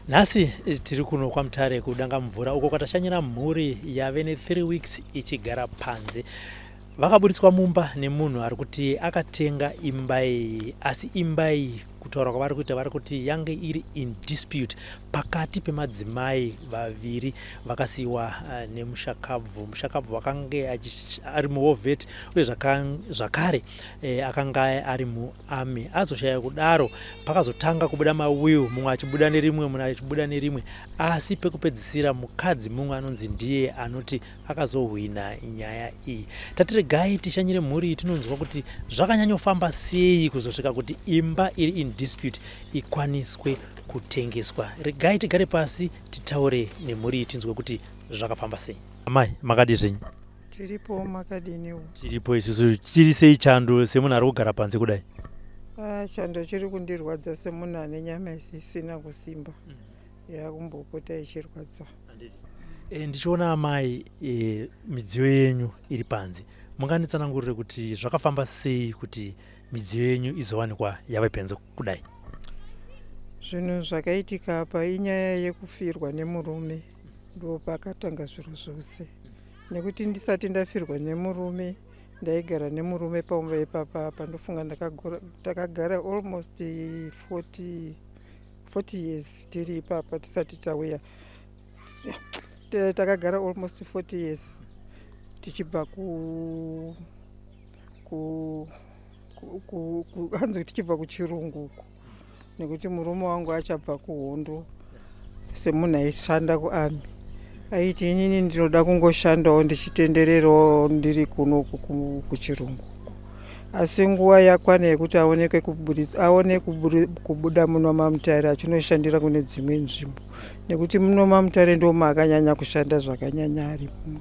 Nhasi tiri kuno kwaMutare kudanga mvura uko kwatashanyira mhuri yave ne3 weeks ichigara panze. Vakaburitswa mumba nemunhu ari kuti akatenga imba iyi, asi imba iyi kutaura kwavari kuita vari kuti yange iri in dispute pakati pemadzimai vaviri vakasiyiwa nemushakabvu. Mushakabvu akanga ari muhovheti uye zvakare akanga ari muarmy. Azoshaya kudaro pakazotanga kubuda mawiu, mumwe achibuda nerimwe mumwe achibuda nerimwe, asi pekupedzisira mukadzi mumwe anonzi ndiye anoti akazohwina nyaya iyi. Tatiregai tishanyire mhuri tinonzwa kuti zvakanyanyofamba sei kuzosvika kuti imba iri in dispute ikwaniswe kutengeswa. Regai tigare pasi titaure nemhuri tinzwe kuti zvakafamba sei. Amai, makadi zvenyu? Tiripo makadiniwo. Tiripo isusu. Chiri sei chando semunhu ari kugara panze kudai? Chando chiri kundirwadza semunhu ane nyama isisina kusimba. Yakumbopota ichirwadza. Ndichiona amai midziyo yenyu iri panze. Munganditsanangurire kuti zvakafamba sei kuti midziyo yenyu izowanikwa yave panze kudai? Zvinhu zvakaitika apa inyaya yekufirwa nemurume, ndo pakatanga zviro zvose. Nekuti ndisati ndafirwa nemurume, ndaigara nemurume pamwe ipapa pandofunga takagara almost 40 years tiri ipapa tisati tauya. Takagara almost 40 years tichibva hanzi tichibva kuchirungu, nekuti murume wangu achabva kuhondo semunhu aishanda kuarmy. Aiti inini ndinoda kungoshandawo ndichitendererawo ndiri kuno kuchirungu. Asi nguva yakwana yekuti aone kubuda muno maMutare achinoshandira kune dzimwe nzvimbo, nekuti muno maMutare ndo maakanyanya kushanda zvakanyanya ari muno.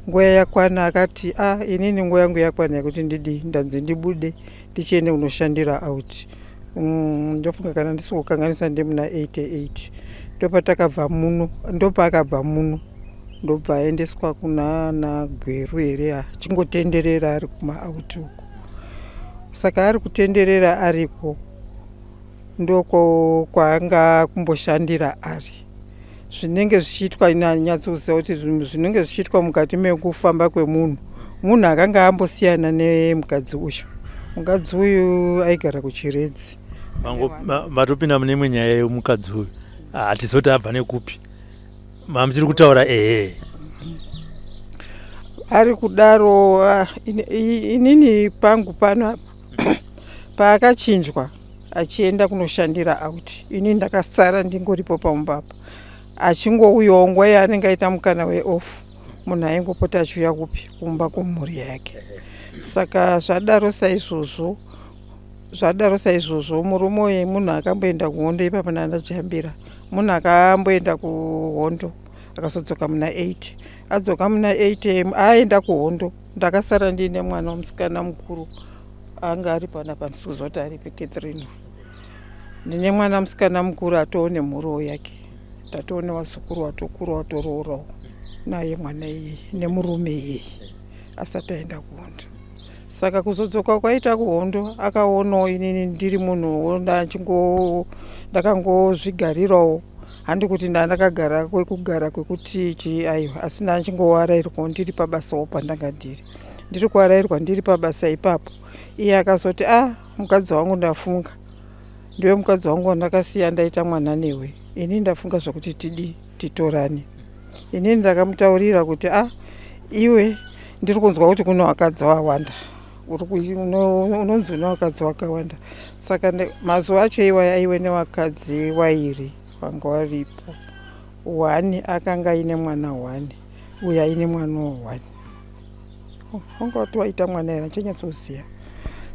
Nguva yakwana akati inini nguva yangu yakwana yekuti ndanzi ndibude ndichiende kunoshandira out. Ndofunga kana ndisikukanganisa ndemuna 88 ndopatakabva muno, ndopaakabva muno ndobva aendeswa kuna Gweru here achingotenderera ari kuma-out uko. Saka ari kutenderera ariko ndoko kwaanga kumboshandira ari. Zvinenge zvichiitwa inanyatsoziva kuti zvinenge zvichiitwa mukati mekufamba kwemunhu, munhu akanga ambosiyana nemukadzi uyu. Mukadzi uyu aigara kuChiredzi. Matopinda mune imwe nyaya yemukadzi uyu, hatizoti abva nekupi. Muchiri kutaura ari kudaro. Inini pangu pano paakachinjwa achienda kunoshandira out, inini ndakasara ndingoripo pambapa. Achingouyawo nguva yaanenge aita mukana weofu, munhu aingopota achiuya kupi kumba kumhuri yake. Saka zvadaro saizvozvo murume uyu munhu akamboenda kuhondo ipapa ndandajambira. Munhu akamboenda kuhondo akazodzoka muna 8. Adzoka muna 8 aenda kuhondo, ndakasara ndiine mwana musikana mukuru anga ari pana pandisikuziva kuti ari Catherine. Ndine mwana musikana mukuru atoone mhuriwo yake, ndatoone wazukuru watokura watoroorawo naye mwana iye nemurume iye asati aenda kuhondo. Saka kuzodzoka kwaita kuhondo akaonawo inini ndiri munhuwo ndakangozvigarirawo, handi kuti ndandakagara kwekugara kwekuti aiwa, asi ndachingowarairwa ndiri pabasawo pandanga ndiri kuwarairwa ndiri pabasa ipapo. Iye akazoti mukadzi wangu ndafunga, ndiwe mukadzi wangu wandakasiya ndaita mwana newe, inini ndafunga zvokuti titorane. Inini ndakamutaurira kuti iwe ndiri kunzwa kuti kuno wakadzi wawanda, unonzi une wakadzi wakawanda. Saka mazuva acho iwaya aiwe newakadzi wairi vanga varipo. 1 akanga aine mwana 1 uye aine mwanawo 1. Wanga wati waita mwana here achanyatsoziya.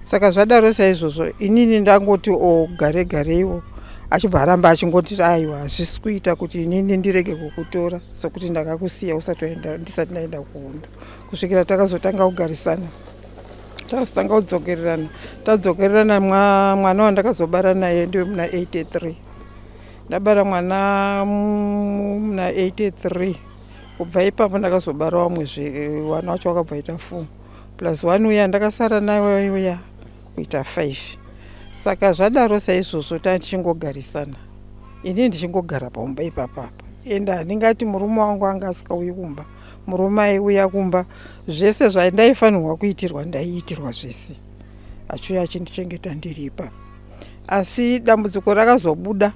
Saka zvadaro saizvozvo inini ndangoti garegareiwo, achibva aramba achingoti aiwa hazvisi kuita kuti inini ndirege kukutora sekuti ndakakusiya ndisati ndaenda kuhondo. Kusvikira takazotanga kugarisana, takazotanga kudzokererana, tadzokererana mwana wandakazobara naye ndiwe muna 83. Ndabara mwana muna 83. Kubva ipapo ndakazobara wamwezve, wana wacho wakabva ita 4 plus 1 uya ndakasara naye uya kuita 5. Saka zvadaro saizvozvo tichingogarisana. ini ndichingogara paumba ipapapa, ende handingati murume wangu anga asingauyi kumba. Murume aiuya kumba, zvese zvandaifanirwa kuitirwa ndaiitirwa zvese, achiuya achindichengeta ndiri ipapa. Asi dambudziko rakazobuda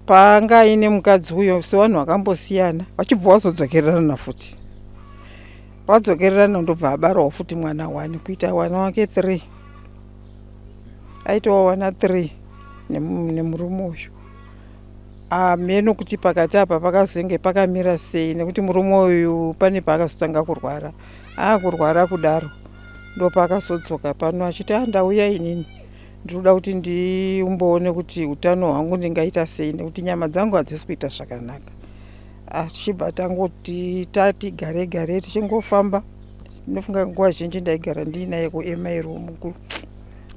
paanga aine mukadzi uyo, sevanhu vakambosiyana, vachibva vazodzokererana futi. Vadzokererana ndobva abarawo futi mwana 1, kuita wana wake 3. Aitawo wana 3 nemurume uyu. Meno kuti pakati apa pakazenge pakamira sei, nekuti murume uyu pane paakazotanga kurwara. Kurwara kudaro ndopakazodzoka pano achiti ndauya inini ndinoda kuti ndimboone kuti utano hwangu ndingaita sei, nekuti nyama dzangu hadzisi kuita zvakanaka. Tichibva tangoti tati gare gare tichingofamba. Ndinofunga nguva zhinji ndaigara ndiinaye kuMI room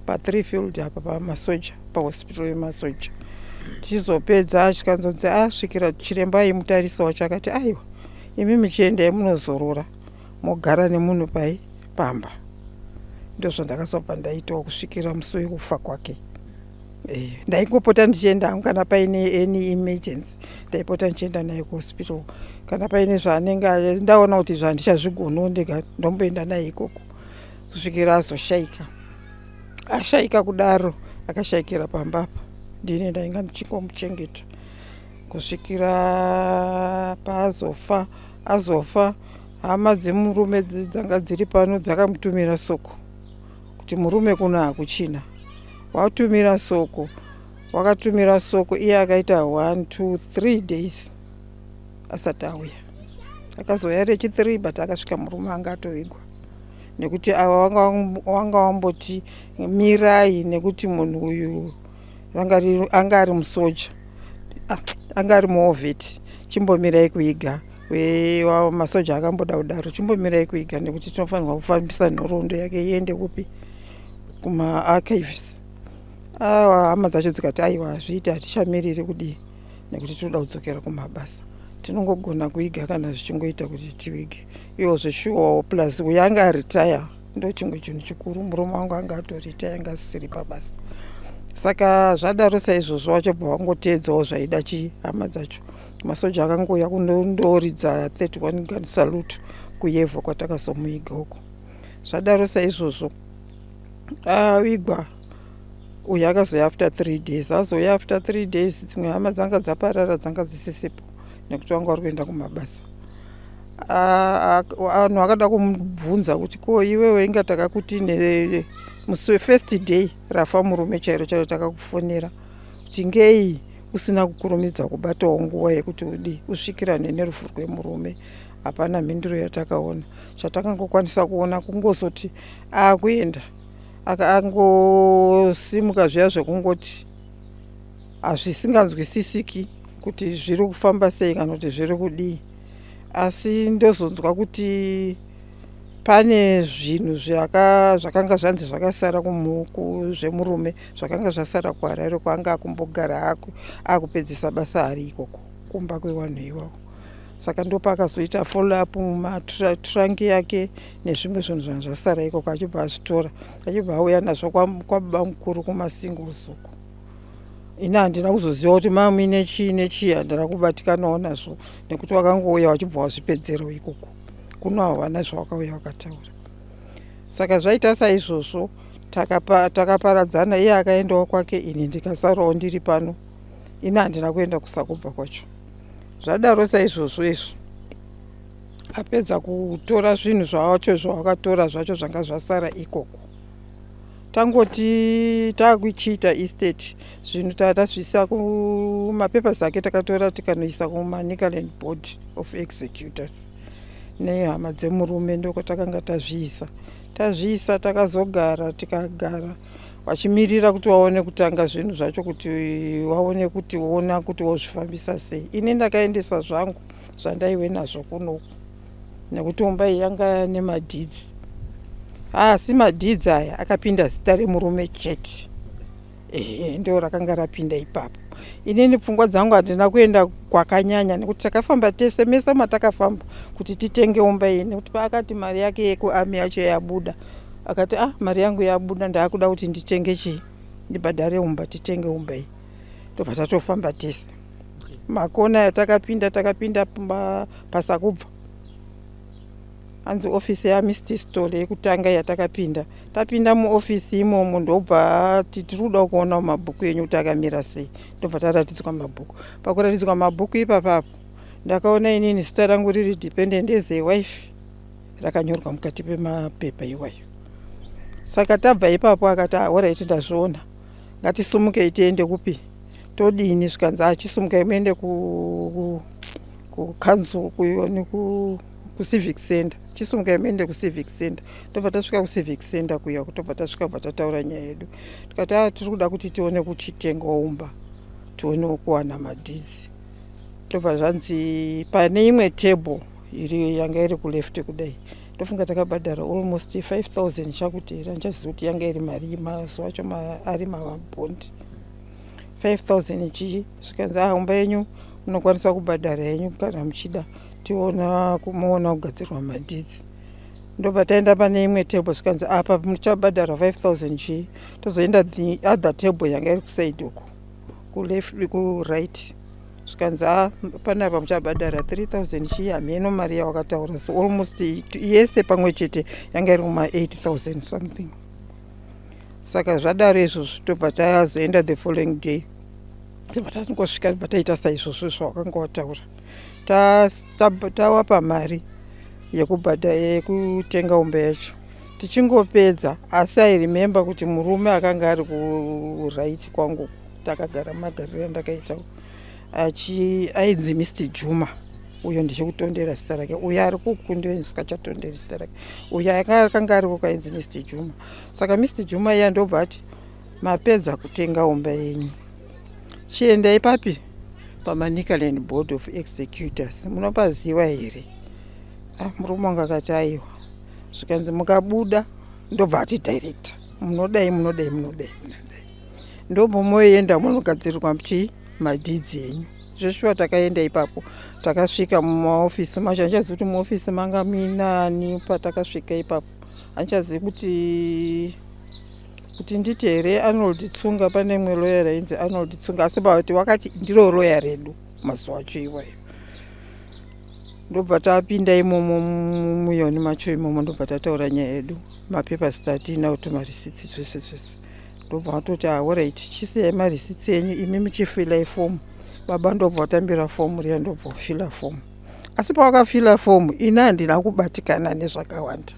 pa3 field apa pamasoja, pahospital yemasoja. Tichizopedza chikanzonzi svikira chiremba aimutarisawo chakati aiwa imi muchiendai munozorora mogara nemunhu pamba. Ndozvandakazobva ndaitawo kusvikira musi wekufa kwake. Ndaingopota ndichienda hangu kana paine any emergency, ndaipota ndichienda naye kuhospital. Kana paine zvaanenge ndaona kuti zvandichazvigonawo ndega ndomboenda naye ikoko kusvikira azoshaika. Ashaika kudaro, akashaikira pambapa, ndini ndainga ndichikomuchengeta kusvikira paazofa. Azofa, hama dzemurume dzanga dziri pano dzakamutumira soko kuti murume kuno hakuchina. Watumira soko, wakatumira soko, iye akaita 1, 2, 3 days asati auya. Akazouya rechi3 but akasvika murume anga atoigwa, nekuti ava wanga wamboti mirai, nekuti munhu uyu anga ari musoja, anga ari muovheti, chimbomirai kuiga. Masoja akamboda kudaro, chimbomirai kuiga nekuti tinofanirwa kufambisa nhoroondo yake iende kupi, kuma-archives. Hama dzacho dzikati aiwa hazviiti, hatichamiriri kudii, nekuti tinoda kudzokera kumabasa, tinongogona kuiga kana zvichingoita kuti tiwige. Iwo zveshuwawo plus uyo anga aritaya, ndo chimwe chinhu chikuru. Murume wangu anga atoritaya, anga asisiri pabasa. Saka zvadaro saizvozvo wachobva wangoteedzawo zvaida hama dzacho. Masoja akangouya kundoridza 31 gun salute kuYevo kwatakazomuiga huko. Zvadaro saizvozvo awigwa. Uyu akazoya after 3 days. Azoya after 3 days, dzimwe hama dzanga dzaparara, dzanga dzisisipo, nekuti wanga vari kuenda kumabasa. Vanhu vakada kumubvunza kuti ko iwewe inga takakuti first day rafa murume chairo chairo takakufonera kuti ngei usina kukurumidza kubatawo nguva yekuti usvikirane nerufu rwemurume. Hapana mhinduro yatakaona. Chatakangokwanisa kuona kungozoti kuenda akangosimuka zviya zvekungoti hazvisinganzwisisiki kuti zviri kufamba sei kana kuti zviri kudii. Asi ndozonzwa kuti pane zvinhu zvakanga zvanzi zvakasara zvemurume zvakanga zvasara kuHarare, kwanga akumbogara akupedzisa basa ari ikoko kumba kwevanhu ivavo. Saka ndopakazoita follow up mumatrangi yake nezvimwe zvinhu zvanga zvasara ikoko, achibva azvitora, achibva auya nazvo kwababa mukuru kumasingles uko. Ini handina kuzoziva kuti muine chii nechii, handina kubatikanawo nazvo, nekuti wakangouya wachibva wazvipedzera ikoko, kuno havana zvawakauya wakataura. Saka zvaita saizvozvo, takaparadzana. Iye akaendawo kwake, ini ndikasarawo ndiri pano. Ini handina kuenda kusakubva kwacho. Zvadaro saizvozvo izvo, apedza kutora zvinhu zvacho zvawakatora zvacho zvanga zvasara ikoko, tangoti takuchiita estate, zvinhu tatazvisa kumapepers ake takatora tikanoisa kuma-Nikaland Board of Executors nehama dzemurume, ndoko takanga tazviisa takazogara, tikagara wachimirira kuti waone kutanga zvinhu zvacho, kuti waone kuti uona kuti wozvifambisa sei. Ini ndakaendesa zvangu zvandaiwe nazvo kunoku, nekuti umba iyi yanga nemadhidzi. Asi madhidzi aya akapinda zita remurume chete. Ndio rakanga rapinda ipapo. Inini pfungwa dzangu handina kuenda kwakanyanya, nekuti takafamba tese mese matakafamba kuti titenge umba iyi, nekuti paakati mari yake yekuami yacho yabuda. Akati mari yangu yabuda, ndaakuda kuti nditenge chii, ndibhadhare umba, titenge umba iyi. ndobva tatofamba tese. Makona yatakapinda pasakubva hanzi ofisi yaMr Stole yekutanga yatakapinda. Tapinda muofisi imomo ndobva tiri kuda kuona mabhuku enyu kuti akamira sei. Ndobva taratidzwa mabhuku. Pakuratidzwa mabhuku ipapapo ndakaona inini zita rangu riri dependent as a wife rakanyorwa mukati pemapepa iwayo. Saka tabva ipapo akati alright ndazviona, ngatisumukei tiende kupi, todini. Zvikanzi achisumukai muende kukanzu ku civic center, chisumukai muende kucivic center. Tobva tasvika kucivic center kuya, tobva tasvika bva tataura nyaya yedu, tikati tiri kuda kuti tione kuchitenga umba, tione kuwana madhizi. Tobva zvanzi pane imwe table yanga iri kuleft kudai, ndofunga takabhadhara almost 5,000 chakuti ranchaziva kuti yanga iri mari mazuva acho ari mabhondi 5,000 ichi. Zvikanzi umba yenyu munokwanisa kubhadhara yenyu kana muchida tiona kugadzirwa madhizi. Ndobva taenda pane imwe table, zvikanzi apa muchabhadhara 5,000 chi. Tozoenda the other table yanga iri kusaidi uku ku-right. Zvikanzi panapa muchabhadhara 3,000 chi. Hameno mari yawakataura, so almost yese pamwe chete yanga iri kuma 8,000 something. Saka zvadaro izvozvo tobva tazoenda the following day. Tobva tatangosvika tobva taita saizvozvo zvawakanga wataura. Tawapa mari yekutenga umba yacho. Tichingopedza, asi I remember kuti murume akanga ari ku-right kwangu takagara magariro andakaita ainzi Mr Juma. Uyo ndichikutondera zita rake. Uyo ari kuku ndiye ndisikachatonderi zita rake. Uyo akanga ari kuku ainzi Mr Juma. Saka Mr Juma iya ndobva ati mapedza kutenga umba yenyu, chiendai papi paManicaland Board of Executors, munopaziva here? Murume wangu akati aiwa. Zvikanzi mukabuda, ndobva ati director, munodai. Ndobva moenda munogadzirirwa madhidzi enyu. Zveshuwa takaenda ipapo, takasvika mumaofisi macho. Handichazivi kuti muofisi manga minani patakasvika ipapo. Handichazivi kuti nditi here Arnold Tsunga, pane mwe lawyer ainzi Arnold Tsunga, asi bavati wakati ndiro lawyer redu mazuva acho iwayo. Ndobva tapinda imomo muyoni macho imomo, ndobva tataura nyaya yedu, mapepa statina kuti marisitsi zvese. Ndobva watoti alright, chisiyai marisitsi enyu, imi muchifila ifomu. Baba ndobva watambira fomu riya, ndobva ufila fomu. Asi pawakafila fomu, ina handina kubatikana nezvakawanda.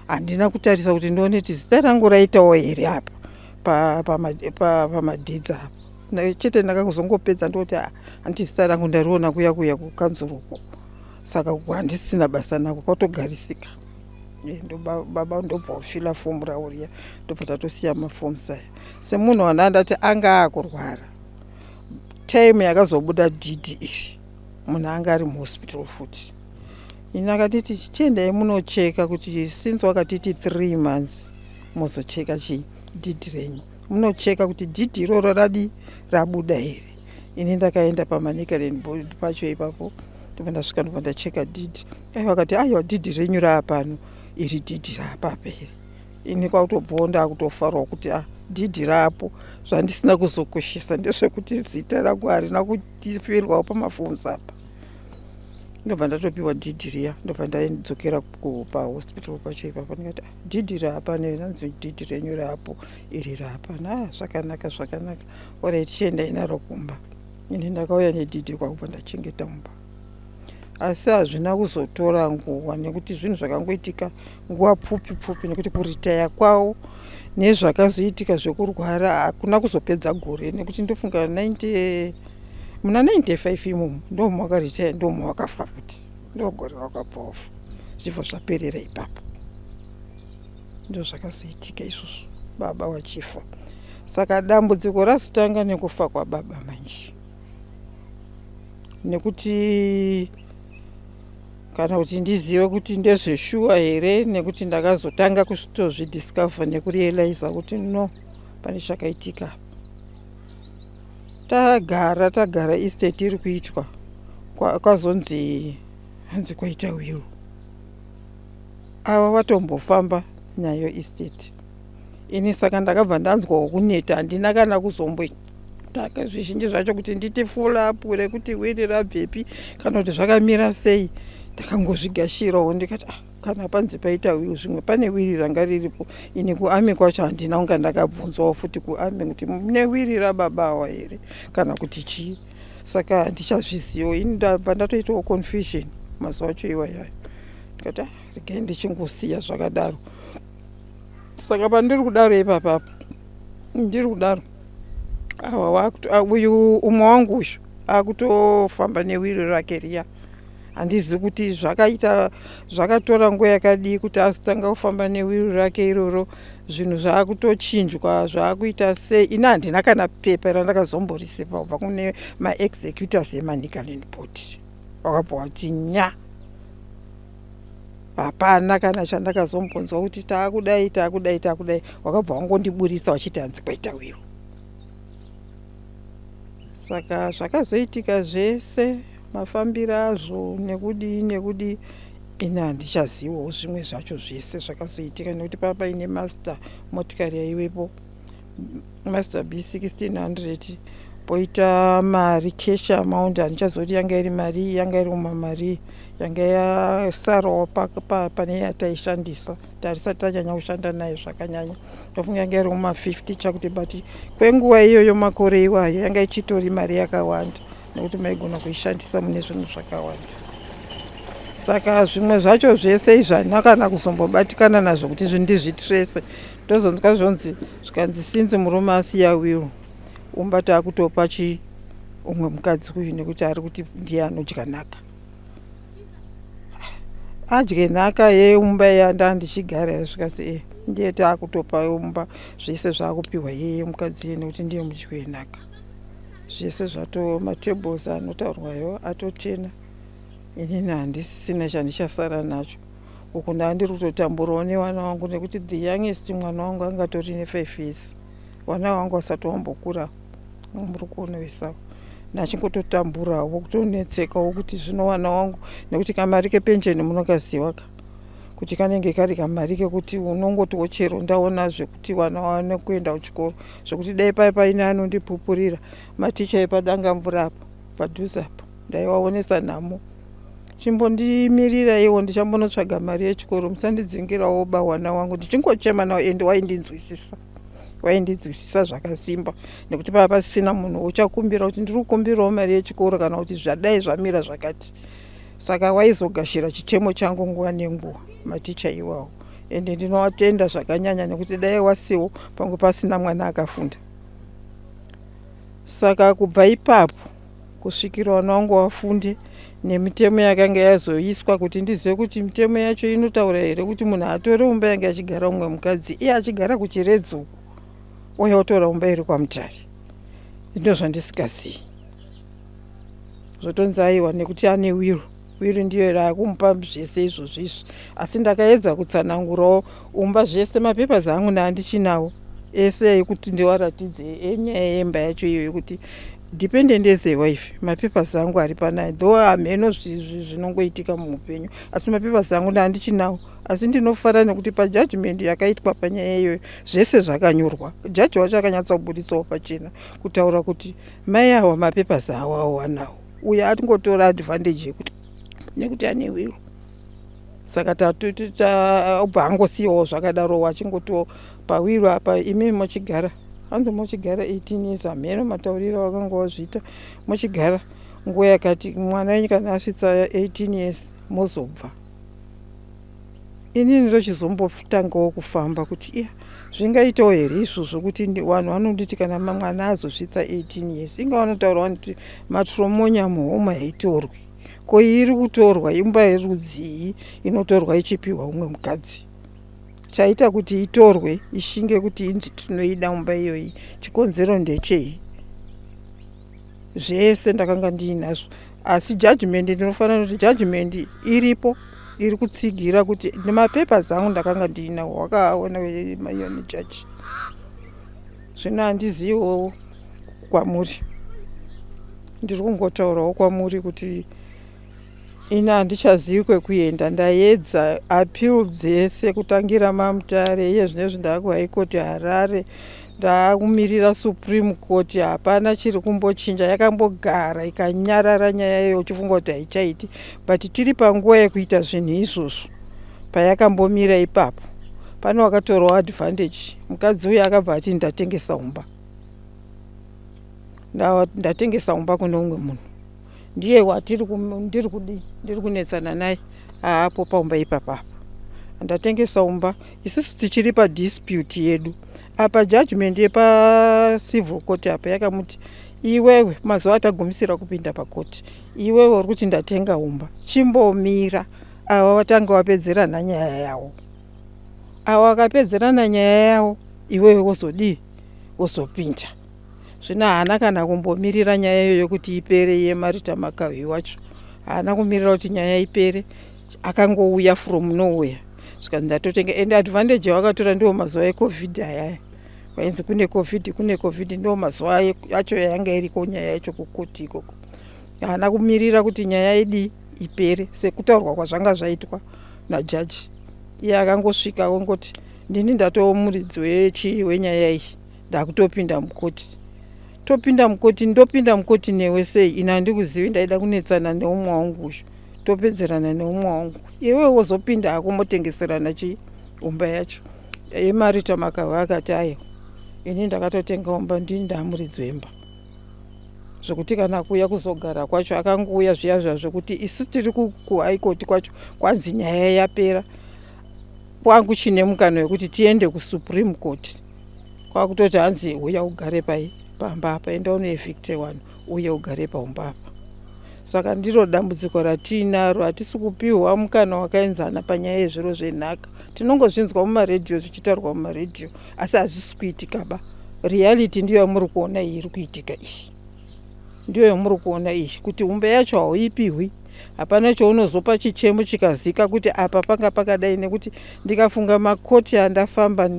Handina kutarisa kuti ndione kuti zita rangu raitawo here apa pamadhidzi apa. Chete ndakazongopedza ndoti handiti zita rangu ndariona kuya kukanzuruko. Saka handisina basa nako, kwatogarisika. Baba ndobva ufila fomu rawo riya, ndobva tatosiya mafomu saya. Semunhu wandandati anga akurwara, time yakazobuda dhidhi iri, munhu anga ari muhospital futi. Ina akatiti chiendai munocheka kuti since wakatiti 3 months muzocheka dhidhi renyu. Munocheka kuti dhidhi iroro rabuda here. Ini ndakaenda paManicaland Board pacho ipapo, ndobva ndasvika ndobva ndacheka dhidhi. Vakati aiwa dhidhi renyu raapano, iri dhidhi raapapa here. Ini kwakutobvawo ndakutofarwa kuti dhidhi raapo. Zvandisina kuzokoshesa ndezvekuti zita rangu harina kutifirwawo pamafomu apa. Ndobva ndatopiwa dhidhi riya, ndobva ndadzokera pahospital pacho ipapo. Ndikati dhidhi raapa nanzi dhidhi renyu raapo, iri raapa. Zvakanaka. Alright, chiendai naro kumba. Ini ndakauya nedhidhi kwakubva ndachengeta mumba. Asi hazvina kuzotora nguva, nekuti zvinhu zvakangoitika nguva pfupi, nekuti kuritaya kwawo nezvakazoitika zvekurwara hakuna kuzopedza gore, nekuti ndofunga muna 95 imomo ndomwakaritaya, ndomwakafa futi, ndogore rakabva ofa, zvibva zvaperera ipapo. Ndo zvakazoitika izvozvo, baba wachifa. Saka dambudziko razotanga nekufa kwababa manje, nekuti kana kuti ndizive kuti ndezveshuwa here, nekuti ndakazotanga kutozvidiscover nekurealiza kuti no, pane chakaitika. Tagara estate iri kuitwa, kwazonzi hanzi kwaita will. Ava vatombofamba nayo estate. Ini saka ndakabva ndanzwawo kuneta, handina kana zvizhinji zvacho kuti nditi full up rekuti wiri rabvepi kana kuti zvakamira sei ndakangozvigashirawo ndikati kana panzi paita zvimwe pane wiri ranga riripo ini kuami kwacho handina kunga ndakabvunzwawo futi kuami kuti mune wiri rababawa here kana kuti chii. Saka handichazvizivo ini ndabva ndatoitawo confusion mazuva acho iwayayo ndikati regai ndichingosiya zvakadaro. Saka pandiri kudaro ipapapo ndiri kudaro uyu umwe wangu uyu akutofamba newiri rake riya handizivi kuti zvakatora nguva yakadii kuti azotanga kufamba newiri rake iroro zvinhu zvaakutochinjwa zvaakuita sei. Ina handina kana pepa randakazomboriseva kubva kune maexecutors eManicaland Board wakabva wati nya hapana kana chandakazombonzwa kuti taakudai wakabva wangondiburisa wachiti hanzi kwaita wiro. Saka zvakazoitika zvese mafambiro azvo nekudi ina handichazivawo zvimwe zvacho zvese zvakazoitika nekuti papa ine master motikari yaiwepo master B1600 poita mari cash amount handichazoti yanga iri mari yanga iri mumamari yanga yasarawo pane yataishandisa tarisati tanyanya kushanda nayo zvakanyanya ndofunga yanga iri muma50 chakuti but kwenguva iyoyo makore iwayo yanga ichitori mari yakawanda nekuti maigona kuishandisa mune zvinhu zvakawanda. Saka zvimwe zvacho zvese izvi handina kana kuzombobatikana nazvo kuti ndizvitrese ndozonzwa zvonzi zvikanzi sinzi murume asiya wiro umba taakutopa umwe mukadzi uyu nekuti ari kuti ndiye anodya nhaka. Adye nhaka yeumba yanda ndichigara zvikasi ndiye taakutopa umba zvese zvaakupiwa yeye mukadzi ye nekuti ndiye mudyi wenhaka. Zvese zvato matables anotaurwayo atotena. Inini handisina chandichasara nacho uku ndandiri kutotamburawo nevana vangu nekuti the youngest mwana wangu angatori ne5 years vana vangu vasati vambokura muri kuonesawo nachingototamburawo kutonetsekawo kuti zvino vana vangu nekuti kamari kepensheni munokaziva kuti kanenge kari kamari kekuti unongotiwo chero ndaona zvekuti vana vaone kuenda kuchikoro zvekuti dai paine anondipupurira maticha epadanga mvura apo padhuze apo ndaivaonesa nhamo chimbondimirira iwo ndichambonotsvaga mari yechikoro musandidzingirawo vana vangu ndichingochema nawo ende waindidzwisisa zvakasimba nekuti pava pasina munhu uchakumbira kuti ndiri kukumbirawo mari yechikoro kana kuti zvadai zvamira zvakati. Saka waizogashira chichemo changu nguva nenguva maticha iwawo ende ndinovatenda zvakanyanya nekuti dai wasiwo pangu pasina mwana akafunda. Saka kubva ipapo kusvikira vana vangu vafunde nemitemo yakanga yazoiswa kuti ndizive kuti mitemo yacho inotaura here kuti munhu atore umba yanga achigara umwe mukadzi iye achigara kuchiredzu uye otora umba iri kwaMutare. Ndo zvandisingazivi zvotonzi aiwa nekuti ane wiri ndiyo raakumupa zvese izvozvo izvi asi ndakaedza kutsanangurawo umba zvese mapepa zangu ndaandichinawo ese ekuti ndiwaratidze enyaya yemba yacho iyoyo kuti dependent as a wife mapepa zangu ari panaye though hameno zvinongoitika muupenyu asi mapepa zangu ndaandichinawo asi ndinofara nekuti pajudgment yakaitwa panyaya iyoyo zvese zvakanyorwa. Jaji wacho akanyatsa kubuditsawo pachena kutaura kuti mai awa mapepa awawo anawo uye atingotora advantage yekuti nekuti ane wiro. Saka ubva angosiyawo zvakadaro achingotiwo pawiro apa imi mochigara hanzi mochigara 18 years hameno matauriro wakanga wazviita mochigara nguva yakati mwana wenyu kana asvitsa 18 years mozobva. Inini ndochizombotangawo kufamba kuti iya zvingaitawo here izvozvo kuti vanhu vanonditi kana mwana azosvitsa 18 years inga vanotaura kuti matromonya muhoma yaitorwe ko iri kutorwa imba yerudzii inotorwa ichipiwa umwe mukadzi chaita kuti itorwe ishinge kuti inzi tinoida umba iyoyi chikonzero ndechei. Zvese ndakanga ndiinazvo asi judgment ndinofanira kuti judgment iripo iri kutsigira kuti nemapepa zangu ndakanga ndiinawo wakaona mayoni jaji. Zvino handiziviwo kwamuri ndiri kungotaurawo kwamuri kuti ina handichazivi kwekuenda. Ndaedza appeal dzese kutangira maMutare, iye zvinezvi ndakuhigh court Harare, ndakumirira Supreme Court. Hapana chiri kumbochinja, yakambogara ikanyarara nyaya iyoyo uchifunga kuti haichaiti. But tiri panguva yekuita zvinhu izvozvo, payakambomira ipapo pane wakatorwa advantage. Mukadzi uyu akabva ati ndatengesa umba, ndatengesa umba kune umwe munhu, ndiye watiri ndiri kunetsana naye haapo paumba ipapapo. Ndatengesa umba, isusu tichiri padispute yedu apa. Judgment yepa-civil court apa yakamuti iwewe mazuva atagumisira kupinda pakoti, iwewe uri kuti ndatenga umba, chimbomira ava watanga wapedzerana nyaya yavo. Ava wakapedzerana nyaya yavo, iwewe wozopinda. Zvino haana kana kumbomirira nyaya iyoyo kuti ipere yeMarita Makawi wacho. Haana kumirira kuti nyaya ipere, akangouya from nowhere. Zvikanzi ndatotenga, and advantage yawakatora ndiwo mazuva eCovid ayaya. Kwainzi kune COVID ndiwo mazuva acho yanga iriko nyaya yacho kukoti ikoko. Haana kumirira kuti nyaya ipere sekutaurwa kwazvanga zvaitwa najaji. Iye akangosvika ongoti ndini ndatomuridzi wenyaya iyi, ndakutopinda mukoti. Topinda mukoti, ndopinda mukoti newe sei? Ina handikuzivi, ndaida kunetsana neumwe wangu uyu, topedzerana neumwe wangu. Iwe wozopinda hako motengeserana umba yacho. yeMarita Makawi akati ayo, ini ndakatotenga umba, ndini ndamuridzi wemba. Zvokuti kana kuuya kuzogara kwacho akangouya zviya zvekuti isu tiri kuHigh Court kwacho kwanzi nyaya yapera, kwangu chine mukana wekuti tiende kuSupreme Court. Kwakutoti hanzi uya ugare pamba apa, enda unoevicte wanhu uye ugare paumba apa. Saka ndiro dambudziko ratinaro, hatisi kupiwa mukana wakaenzana panyaya yezviro zvenhaka. Tinongozvinzwa mumaredhiyo zvichitaurwa mumaredhiyo, asi hazvisi kuitika ba. Reality ndiyo yamuri kuona iyi iri kuitika iyi, ndiyo yamuri kuona iyi, kuti umba yacho hauipiwi. Hapana chaunozopa chichemo chikazika kuti apa panga pakadai, nekuti ndikafunga makoti andafamba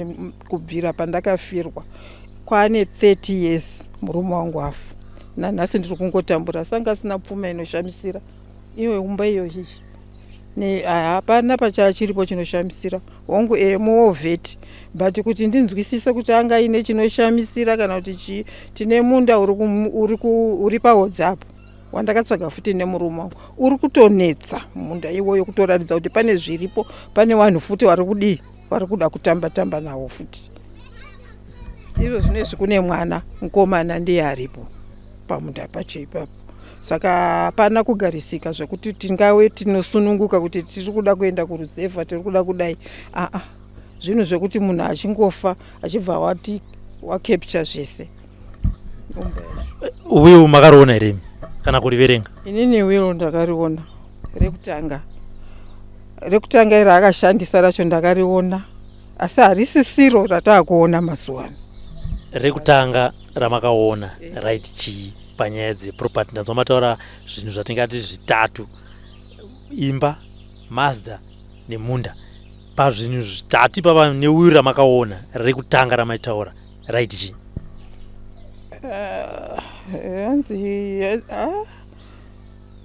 kubvira pandakafirwa kwane 30 years murume wangu afa. Nanhasi ndiri kungotambura, sanga sina pfuma inoshamisira iwe umba iyoyi. Hapana pachachiripo chinoshamisira wangu muovheti, but kuti ndinzwisise kuti anga ine chinoshamisira kana kuti tine munda uri paWhatsApp wandakatsvaga futi nemurume wangu, uri kutonetsa munda iwoyo, kutoratidza kuti pane zviripo, pane vanhu futi vari kuda kutamba nawo futi. Izvo zvinezvi kune mwana mukomana ndiye aripo pamunda pacho ipapo. Saka hapana kugarisika zvekuti tingawe tinosununguka kuti tiri kuda kuenda kuruzevha, tiri kuda kudai. Zvinhu zvekuti munhu achingofa achibva wacapture zvese. Will makariona here kana kuriverenga? Inini will ndakariona. Rekutanga iri akashandisa racho ndakariona, asi harisisiro rataakuona mazuva ano. Rekutanga ramakaona right chii panyaya dzeproperty? Ndazomataura zvinhu zvatingati zvitatu: imba, Mazda nemunda. Pazvinhu zvitatu ipapa newiru ramakaona rekutanga ramaitaura right chii?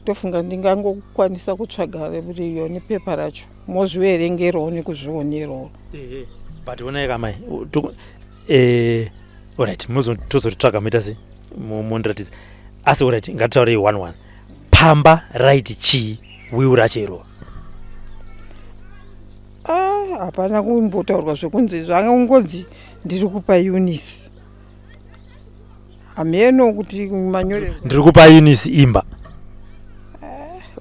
Ndofunga ndingangokwanisa kutsvaga iyo nepepa racho mozviverengerawo nekuzvionerawo. But onai kamai alright, tozoritsvaga moita sei mondiratidza. Asi alright, ngatitaurei 1-1. Pamba right chii wiru racho irova? Hapana kumbotaurwa zvekunzi zvangonzi ndiri kupa Eunice. Hameno kuti manyore ndiri kupa Eunice imba.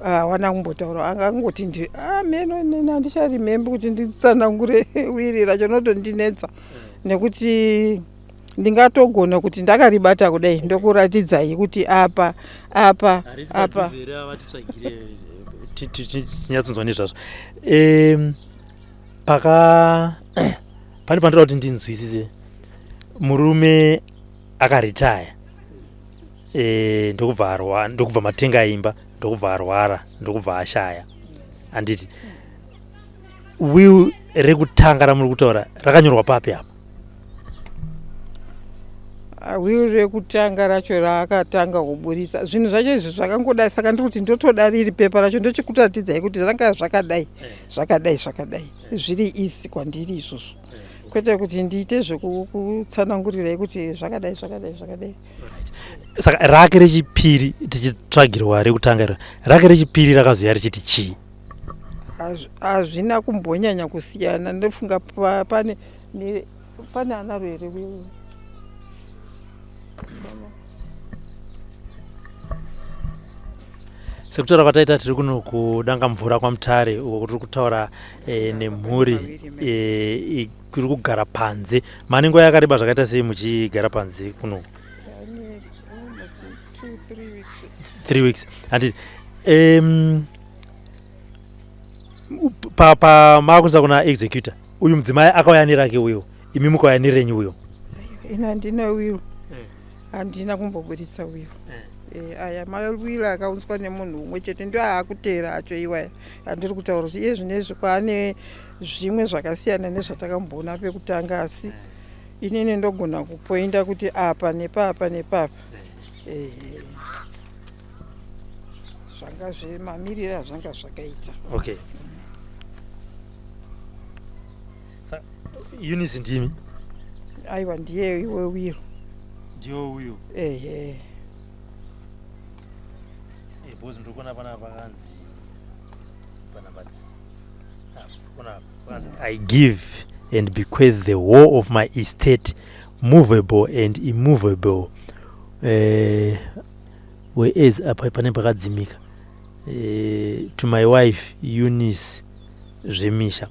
Wana kumbotaura, angangoti meno nene handicharimembe kuti nditsanangure wiri racho, notondinetsa nekuti ndingatogona kuti ndakaribata kudai ndokuratidzai kuti apa tinyatsinzwa nezvazvo. Pane pandoda kuti ndinzwisise. Murume akaritaya, ndokubva matenga imba, ndokubva arwara, ndokubva ashaya. Handiti will rekutanga ramuri kutaura rakanyorwa papi apa? Will rekutanga racho raakatanga kuburitsa zvinhu zvacho izvi zvakangodai saka ndiri kuti ndotoda riri pepa racho ndochikutatidzai kuti zvanga zvakadai zviri isi kwandiri izvozvo kwete kuti ndiite zvekutsanangurirai kuti zvakadai. Saka rake rechipiri tichitsvagirwa rekutanga rake rechipiri rakazoya richiti chii? Hazvina kumbonyanya kusiyana. Ndofunga pane anaro here sekutaura kwataita tiri kuno kudanga mvura kwaMutare uko tiri kutaura nemhuri kuri kugara panze. Mane nguva yakareba zvakaita sei muchigara panze kuno? 3 weeks. Handiti maakuisa kuna executor uyu mudzimai akauya nerake uyo, imi mukauya nerenyu uyo? Ina handina wiro, handina kumboburitsa wiro. Aya mawiro akaunzwa nemunhu umwe chete ndio aakuteera acho iwaya. Handiri kutaura kuti iye zvinezvi kwaane zvimwe zvakasiyana nezvatakamboona pekutanga, asi inini ndogona kupointa kuti apa nepapa. Zvanga zvemamirira zvanga zvakaita. Okay. Eunice ndimi? Aiwa ndiye iwe wiro. Ndiyo uyu? Bozi ndikona panapa kanzi I give and bequeath the whole of my estate, movable and immovable, whereas apa pane pakadzimika, to my wife Eunice Zvemisha.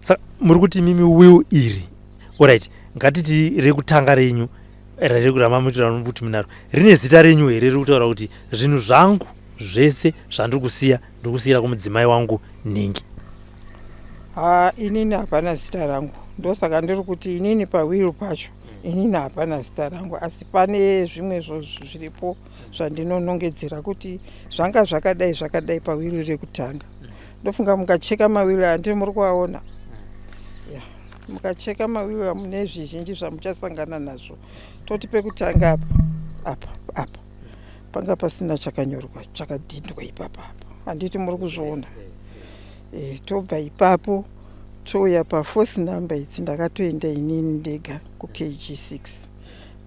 Saka muri kuti mimi will iri, alright, ngatiti rekutanga renyu ramamutiramuti munaro rine zita renyu here riri kutaura kuti zvinhu zvangu zvese zvandiri kusiya ndokusiyira kumudzimai wangu Ningi? Inini hapana zita rangu, ndosaka ndiri kuti inini pawiri pacho inini hapana zita rangu, asi pane zvimwe zviripo zvandinonongedzera kuti zvanga zvakadai pawiri rekutanga. Ndofunga mukacheka mawiri andi muri kuaona, mukacheka mawiri mune zvizhinji zvamuchasangana nazvo. Toti pekutanga apa panga pasina chakanyorwa chakadhindwa ipapa, handiti muri kuzviona. Tobva ipapo touya pafourth number idzi ndakatoenda inini ndega kuKG6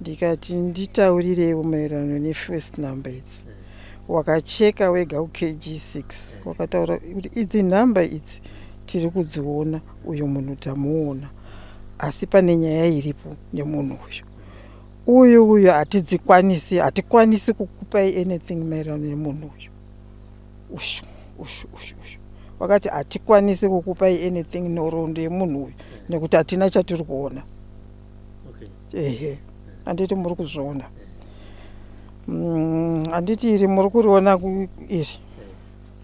ndikati nditaurirewo maererano nefirst number idzi. Wakacheka wega kuKG6 wakataura kuti idzi nhamba idzi tiri kudziona, uyu munhu tamuona, asi pane nyaya iripo nemunhu uyu hatikwanisi kukupai anything maererano nemunhu uyu. Ushu wakati hatikwanisi kukupai anything nhoroondo yemunhu uyu nekuti hatina chatiri kuona. Handiti muri kuzviona, handiti iri muri kuriona iri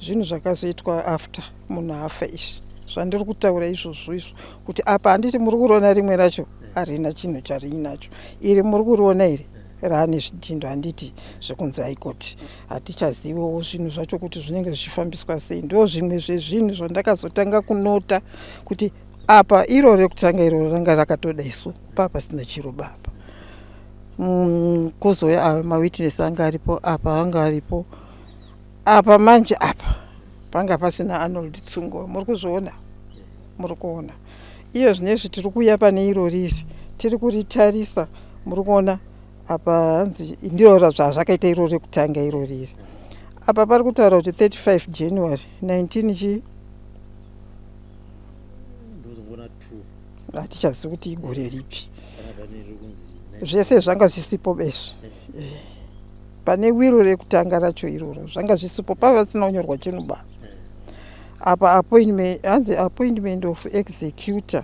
zvinhu zvakazoitwa after munhu afa. Izvi zvandiri kutaura izvozvo kuti apa handiti muri kuriona rimwe racho harina chinhu chariinacho. Iri muri kuriona iri raane zvidhindo, handiti zvekunzi haikoti hatichaziviwo zvinhu zvacho kuti zvinenge zvichifambiswa sei. Ndo zvimwe zvezvinhu zvandakazotanga kunota kuti apa iro rekutanga iro ranga rakatoda isu papasina chiro baba. Kuzoya mawitness anga aripo apa, anga aripo apa, manje apa panga pasina Arnold Tsungo. Muri kuzviona, muri kuona iyo zvinezvi tiri kuuya pane iro riri tiri kuritarisa. Muri kuona apa hanzi ndiro zvazvakaita iro rekutanga iro riri. Apa pari kutaura kuti 35 January 19 hatichazivi kuti igore ripi, zvese zvanga zvisipo bezvi. Pane wiro rekutanga racho iroro zvanga zvisipo, pavasina kunyorwa chinhu baba. Apa appointment of executor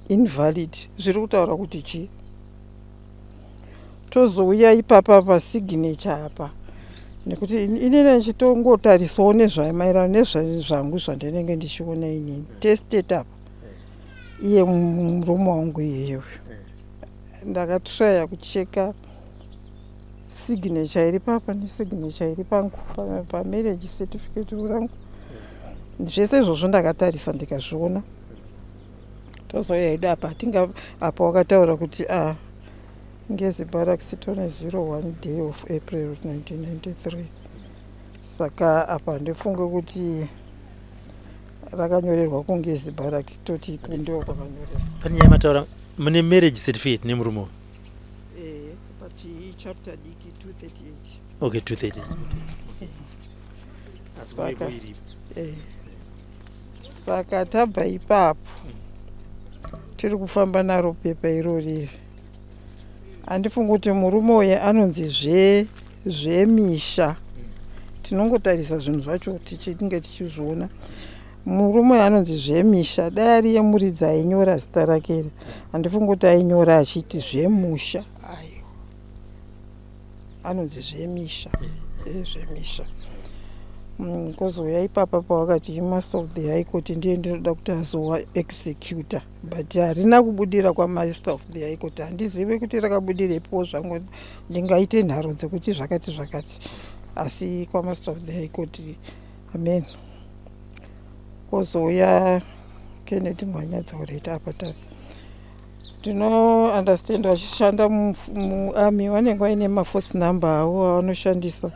invalid, zviri kutaura kuti chi. Tozouya ipapa pasignature apa, nekuti inini ndichitongotarisawo maererano nezvangu zvandinenge ndichiona inini tested apa. Iye murume wangu iyeyo ndakatraya kucheka signature iri papa nesignature iri pangu pamarriage certificate rangu, zvese izvozvo ndakatarisa ndikazviona. Tozouya ido apa wakataura kuti ngezibarracks tone 01 day of April 1993. Saka apa ndofunge kuti rakanyorerwa kunge zibarracks toti kundiwo kwakanyorerwa. Pane nyaya mataura mune marriage certificate nemurume. But chapter diki 238. Okay, 238. Saka saka tabva ipapo tiri kufamba naro pepa irori. Handifungi kuti murume uyu anonzi zvemisha. Tinongotarisa zvinhu zvacho tichinge tichizviona. Murume uyu anonzi zvemisha. Dai ari yemuridzi ainyora zita rake. Handifungi kuti ainyora achiti zvemusha. Ayo anonzi zvemisha. Zvemisha. Kozouya ipapa pawakati master of the high court ndiye ndinoda kuti azova executor, but harina kubudira kwamaster of the high court. Handizivi kuti rakabudirepo zvangu ndingaite nharo dzekuti zvakati, asi kwamaster of the high court. Amen. Kozouya Kennedy Mwanyadza uraita apa ndino understand vachishanda muarmy vanenge vaine maforce number avo avanoshandisa.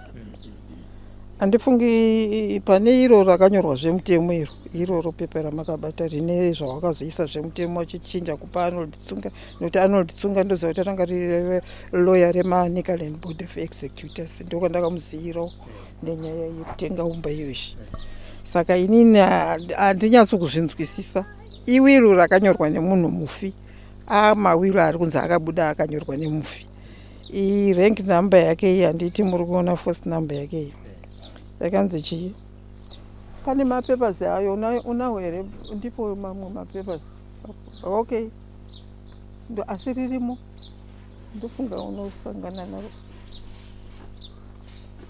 Handifungi pane iro rakanyorwa zvemutemo iroro pepa ramakabata rine zvawakazoisa zvemutemo wachichinja kupa Arnold Tsunga, nokuti Arnold Tsunga ndoziva kuti atanga riri lawyer reManyikaland Board of Executors. Ndoko ndakamuzivirawo nenyaya yekutenga umba iyozvi. Saka inini handinyatso kuzvinzwisisa. Iwiru rakanyorwa nemunhu mufi. Mawiru ari kunzi akabuda akanyorwa nemufi. Rank number yake iyi handiti muri kuona force number yake iyi. Yakanzi chii? Pane mapapers ayo unawo here? Ndipo mamwe mapapers. Okay. Ndo asi ririmo. Ndofunga unosangana naro.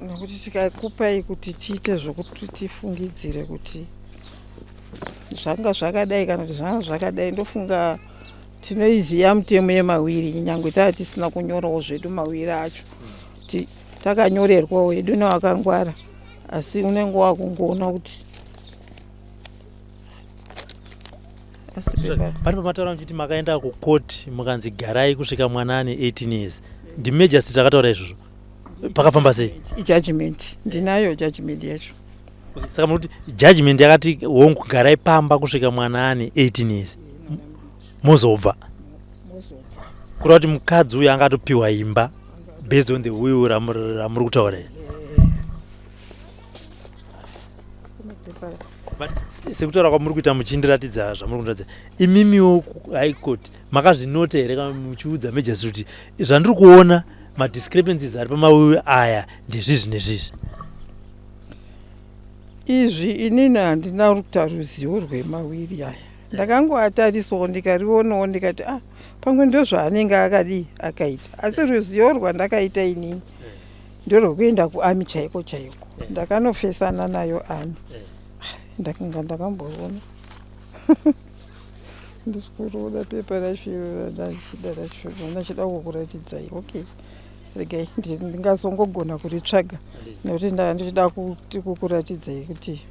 Nokuti tikakupai kuti tiite zvokuti tifungidzire kuti zvanga zvakadai kana kuti zvanga zvakadai, ndofunga tinoiziva mutemo yemawiri nyangwe taa tisina kunyorawo zvedu mawiri acho. Takanyorerwawo wedu newakangwara. Asi unenge wakungoona kuti pane pamataura muchiti makaenda kukoti mukanzi garai kusvika mwana ane 18 years. Ndimajority takataura izvozvo. Pakafamba sei? Judgment. Ndinayo judgment yacho. Saka muti judgment yakati hongu garai pamba kusvika mwana ane 18 years. Mozobva. Kureva kuti mukadzi uyu angatopiwa imba based on the will ramuri kutaura. Sekutaura kwamuri kuita muchindiratidza zvamuri kundiratidza, imimiwo high court makazvinota here kana muchiudza majority kuti zvandiri kuona madiscrepancies ari pamawiwi aya ndezvizvi nezvizvi? Izvi inini handina kuita ruzivo rwemawiri aya. Ndakangoatarisawo ndikarionawo ndikati pamwe ndo zvaanenge akadii akaita, asi ruzivo rwandakaita inini ndorwekuenda kuarmy chaiko. Ndakanofesana nayo army. Ndakinga ndakamboona ndisikuroda pepa racho ndachida kukuratidzai. Okay, regai ndingazongogona kuritsvaga nekuti ndanga ndichida kukuratidzai kuti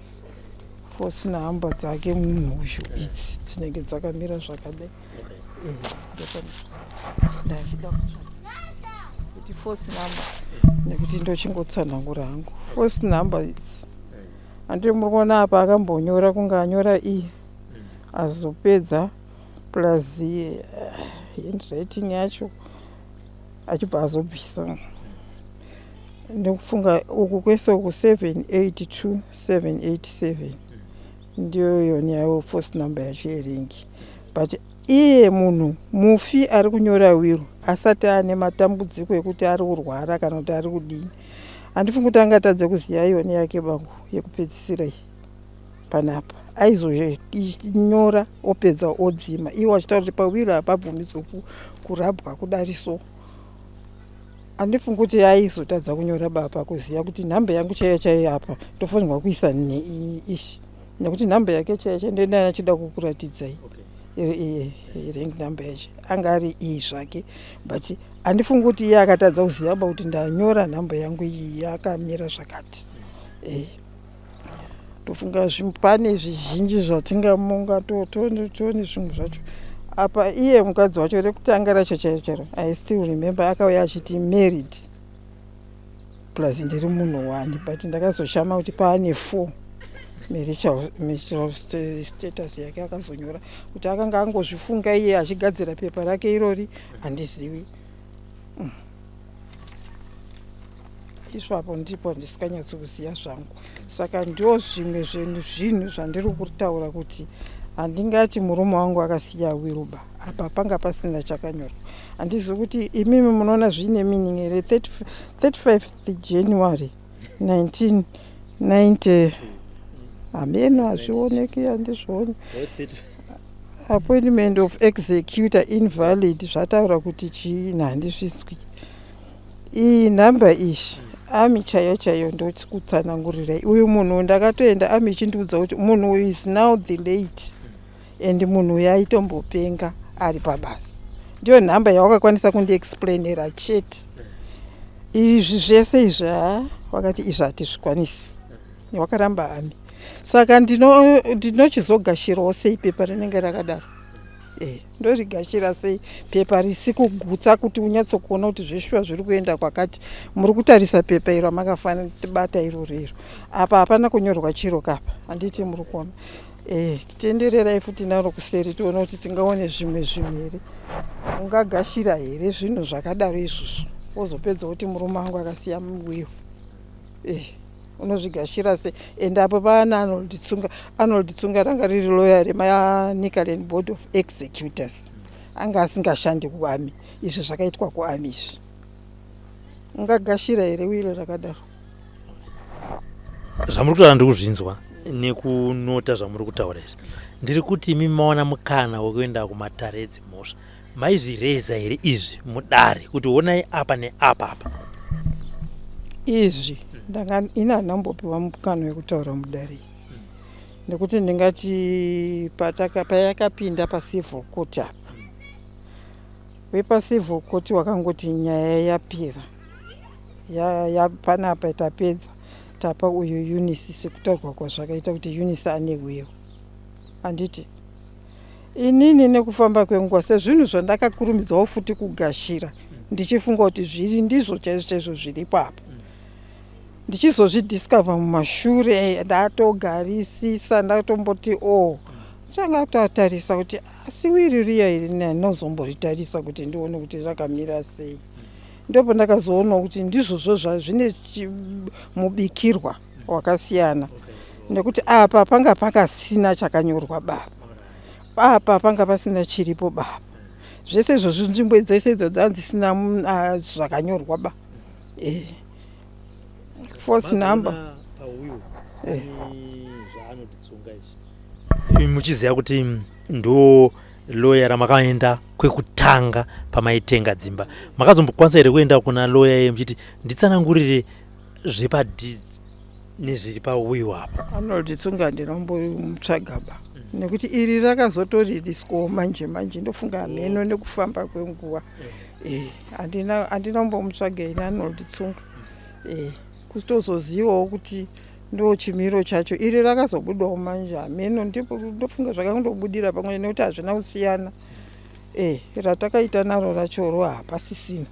force nehamba dzake munhu uyu idzi dzinenge dzakamira zvakadai. Ndachida kuti force number nekuti ndochingotsanangura hangu force number idzi. Handiri muri kuona apa akambonyora kunga anyora azopedza plus handwriting yacho achibva azobvisa. Ndikufunga uku kwese uku 782787 ndiyo yoni yayo force number yacho yeringi. But iye munhu mufi ari kunyora wiru asati ane matambudziko ekuti ari kurwara kana kuti ari kudini, handifungi kuti angatadze kuziva yoni yake bangu yekupedzisira iyi panapa. Aizonyora opedza odzima. Iwo achitaura kuti pawiru hapabvumidzwe kurabwa kudariso. Handifungi kuti aizotadza kunyora baba kuziva kuti nhamba yangu chaiyo apa ndofanirwa kuisa ishi, nekuti nhamba yake chaiyo ndoenda achida kukuratidzai. Rank number yacho anga ari iyi zvake, but handifungi kuti iye akatadza kuziva kuti ndanyora nhamba yangu iyi yakamira zvakati. Ndofunga pane zvizhinji zvatingamunga tione zvinhu zvacho. apa iye mukadzi wacho rekutanga racho chaicharo I still remember akauya achiti married plus ndiri munhu 1 but ndakazoshama kuti paane 4 marital status yake akazonyora kuti akanga angozvifunga iye achigadzira pepa rake irori handizivi. Isvapo ndipo ndisikanyatsokuziva zvangu, saka ndio zvimwe zvinhu zvandiri kutaura kuti handingati murume wangu akasiya wiruba apa panga pasina chakanyorwa. Handizivi kuti imimi munoona zvine meaning here. 35th January 1990 ameno hazvioneki, handizvioni. Appointment of executor invalid, zvataura kuti chiini handizvizwi. Iyi nhamba izvi ami chaiyo ndokutsanangurirai. Uyu munhu ndakatoenda ami chindiudza kuti munhu is now the late and munhu yaitombopenga ari pabasa. Ndio nhamba yawakakwanisa kundiexplainera chete. Izvi zvese izvi wakati izvi hatizvikwanisi. Wakaramba ami. Saka ndinochizogashirawo sei pepa rinenge rakadaro. Ndorigashira sei pepa risikugutsa kuti unyatsokuona kuti zveshuwa zviri kuenda kwakati. Muri kutarisa pepa iro makafanira bata iroro. Apa hapana kunyorwa chiro kapa. Handiti muri kuona. Tendererai futi naro kuseri tione kuti tingaone zvimwe here. Ungagashira here zvinhu zvakadaro izvozvo. Wozopedza kuti murume wangu akasiya mwiyo. Unozvigashira se ende apo pana Arnold Tsunga ranga riri lawyer remaNicaland Board of Executors. Anga asingashandi kuami. Izvi zvakaitwa kuami izvi. Ungagashira here wilo rakadaro. Zvamuri kutaura ndikuzvinzwa nekunota zvamuri kutaura izvi. Ndiri kuti imi maona mukana wekuenda kumatare edzimhosva. Maizvireza here izvi mudare kuti onai apa neapa. Izvi ina nambopiwa mukana wekutaura mudare. Nekuti ndingati payakapinda pacivil court apa. Wepacivil court wakangoti nyaya yapera. Panapa tapedza. Tapa uyu Eunice sekutaurwa kwazvakaita kuti Eunice ane wiyo. Handiti inini nekufamba kwenguva sezvinhu zvandakakurumidzawo futi kugashira ndichifunga kuti zviri ndizvo chaizvo zviri papo. Ndichizozvidiscover mumashure ndatogarisisa ndatomboti ndanga tatarisa kuti asi wiri riya iri ndinozombotarisa kuti ndione kuti rakamira sei. Ndipo ndakazoona kuti ndizvozvo zvine mubikirwa wakasiyana. Nekuti apa panga pakasina chakanyorwa baba. Apa panga pasina chiripo baba. Zvese izvozvo nzvimbo dzese idzo dzanzisina zvakanyorwa baba. Force number. Muchiziva kuti ndo lawyer ramakaenda kwekutanga pamaitenga dzimba. Makazombokwanisa here kuenda kuna lawyer muchiti nditsanangurire zvepadeed nezviri pawiyo apa. Arnold Tsunga ndinombomutsvaga ba. Nekuti iri rakazotoririswa manje ndofunga meno nekufamba kwenguva. Andinambomutsvaga ina Arnold Tsunga. Kutozozivawo kuti ndo chimiro chacho iri rakazobudawo manje ameno ndipo ndofunga zvakangobudira pamwe nekuti hazvina kusiyana. Ratakaita naro rachoro hapasisina.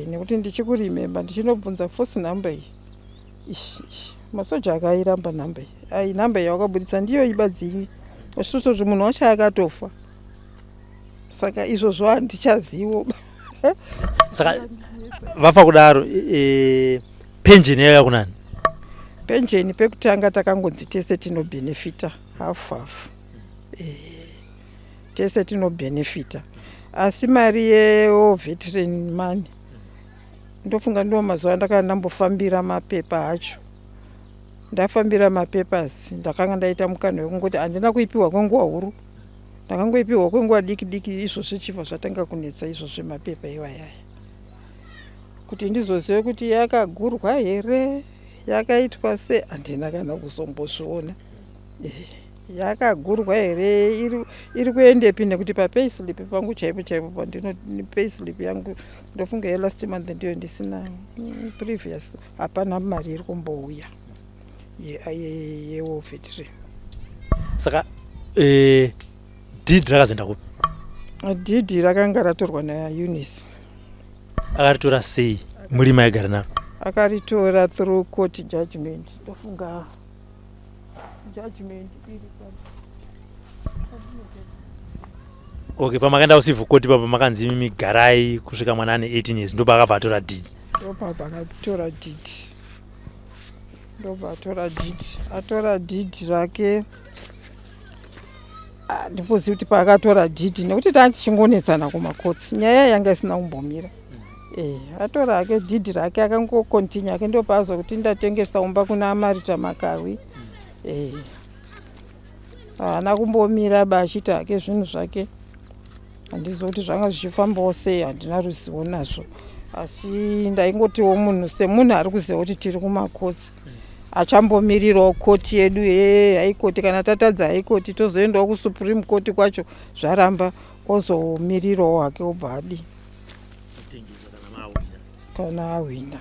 Nekuti ndichikurememba ndichinobvunza force number iyi. Masoja akairamba nhamba iyi. Nhamba iyi wakabudisa ndiyo ibadzimi. Zvitotozvo munhu wacho akatofa. Saka izvozvo handichazivo. Saka vafa kudaro pension yaka kunani? Pension pekutanga takangonzi tese tinobenefita half. Tese tinobenefita. Asi mari yeveteran money ndofunga ndo mazuva ndakandambofambira mapepa acho. Ndafambira mapepers ndakanga ndaita mukana wekungoti handina kuipiwa kwenguva huru. Ndakangoipiwa kwenguva diki izvozvo chibva zvatanga kunetsa izvozvo mapepa iwayaya. Kuti ndizozive kuti yakagurwa here yakaitwa se handina kana kuzombozviona. Yakagurwa here iri kuendepi nekuti papayslip pangu chaipo pandino payslip yangu ndofunga yelast month ndiyo ndisina previous hapana mari iri kumbouya yeveteran. Saka deed rakazoenda kupi? dhidhi rakanga ratorwa naEunice. Akaritora sei muri maigara naro? Akaritora through court judgment. Ndofunga judgment iri Okay, pamakaenda kucivil court papa makanzi imi garai kusvika mwana ane 18 years ndo pakabva atora dhidhi. ndopabva akatora dhidhi. Atora dhidhi rake. Ndipozivi kuti paakatora dhidhi nekuti tatichingonetsana kumakotsi nyaya yanga isina kumbomira. Atora hake dhidhi rake akangokontinyu ake ndopazwa kuti ndatengesa umba kuna Marita Makawi. Haana kumbomira bachiti hake zvinhu zvake. Handizivi kuti zvanga zvichifambawo sei, handina ruzivo nazvo. Asi ndaingotiwo munhu semunhu ari kuziva kuti tiri kumakotsi achambomirirawo koti yedu haikoti. Kana tatadza haikoti tozoendawo kusupreme court kwacho zvaramba ozomirirawo hake obva adi kana awina.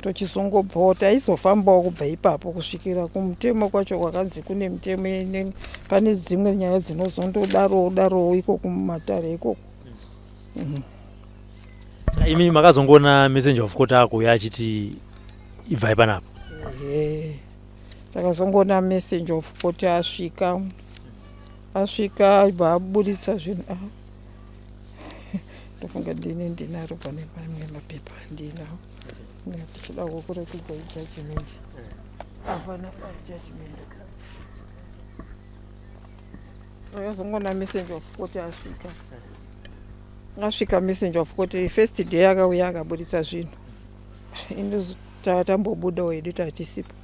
Tochizongobvawo taizofambawo kubva ipapo kusvikira kumutemo kwacho kwakanzi kune mutemo pane dzimwe nyaya dzinozondodarowo iko kumatare ikoko. Saka imi makazongoona messenger of court akuuya achiti ibvai panapa? Takazongoona messenger of court asvika ibva aburitsa zvinhu. Ndofunga ndinaro pane pamwe mapepa andinawo. Ndichida kukuratidza judgment. Hapana judgment. Takazongoona messenger of court asvika messenger of court first day akauya akaburitsa zvinhu. Tambobuda wedu tatisipo.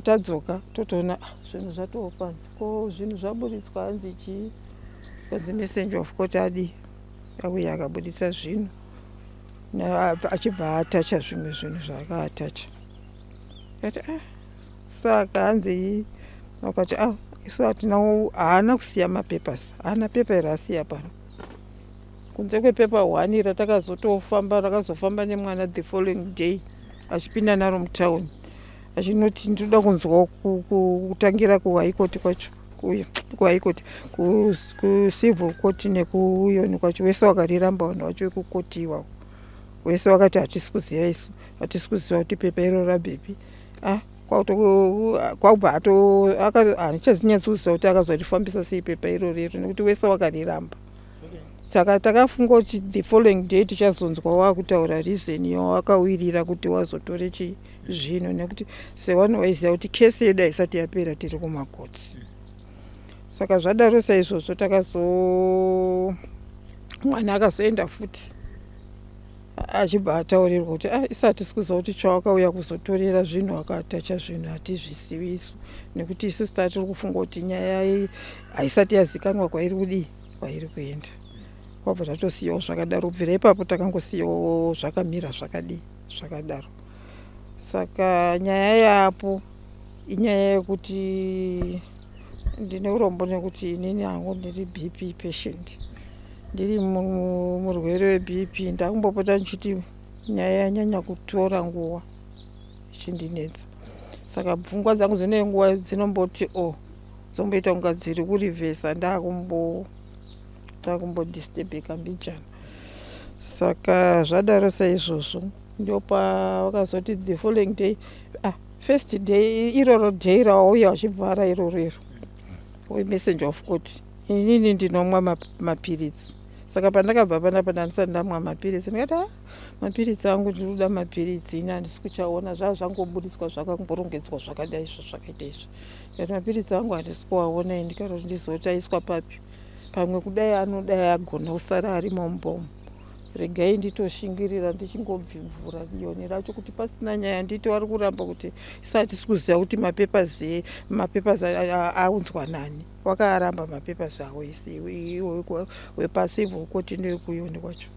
Tadzoka totoona zvinhu zvatowo panze. Ko zvinhu zvaburitswa hanzi chii? Kanzi messenger of court adi auya akaburitsa zvinhu achibva atacha zvimwe zvinhu zvaakaatacha. Kati saka hanzi wakati isu haana kusiya mapepasi. Haana pepa erasiya pano. Kunze kwepepa 1 rakazofamba nemwana the following day achipinda naro mutauni achinoti ndoda kunzwa kutangira kuhaikoti kwacho kuhaikoti kucivil court nekuyoni kwacho wese wakariramba vanhu vacho vekukoti iwawo wese wakati hatisi kuziva isu, hatisi kuziva kuti pepa iro rabhepi. Kwabva handichazinyatsokuziva kuti akazorifambisa sei pepa irorero nekuti wese wakariramba. Saka takafunga kuti the following day tichazonzwa wakutaura reason yawakawirira kuti wazotore zvinhu nekuti sevanhu vaiziva kuti kesi yedu haisati yapera tiri kumakotsi. Saka zvadaro saizvozvo mwana akazoenda futi achibva ataurirwa kuti isati sikuziva kuti chawakauya kuzotorera zvinhu akatacha zvinhu hatizvisivi isu nekuti isusu tatiri kufunga kuti nyaya haisati yazikanwa kwairi kuenda. Kwabva tatosiyawo zvakadaro. Kubvira ipapo takangosiyawo zvakamira zvakadaro. Saka nyaya yapo inyaya yekuti ndine urombo nekuti inini hangu ndiri BP patient. Ndiri murwere weBP. Ndakumbopota ndichiti nyaya yanyanya kutora nguva ichindinetsa. Saka pfungwa dzangu dzine nguva dzinomboti dzomboita kunga dziri kurivhesa ndakumbodisturbika mbijana. Saka zvadaro saizvozvo ndopavakazoti the following day first day iroro day rawauya wachibva irorero messenger of court inini ndinomwa mapiritsi. Saka pandakabva panapa ndandisati ndamwa mapiritsi ndikati mapiritsi angu ndinoda mapiritsi ini handisi kuchaona zvazvangoburitswa zvakamborongedzwa zvakadai izvo zvakaita izvo. Ndikati mapiritsi angu handisi kuaona ndikati ndizoti aiswa papi pamwe kudai anodai agona kusara ari mumbomo. Regai nditoshingirira ndichingobvimvura yoni racho kuti pasina nyaya nditi wari kuramba kuti isati sikuziva kuti mapepazi aunzwa nani. Wakaramba mapepazi awo wepacivil court newekuyoni kwacho.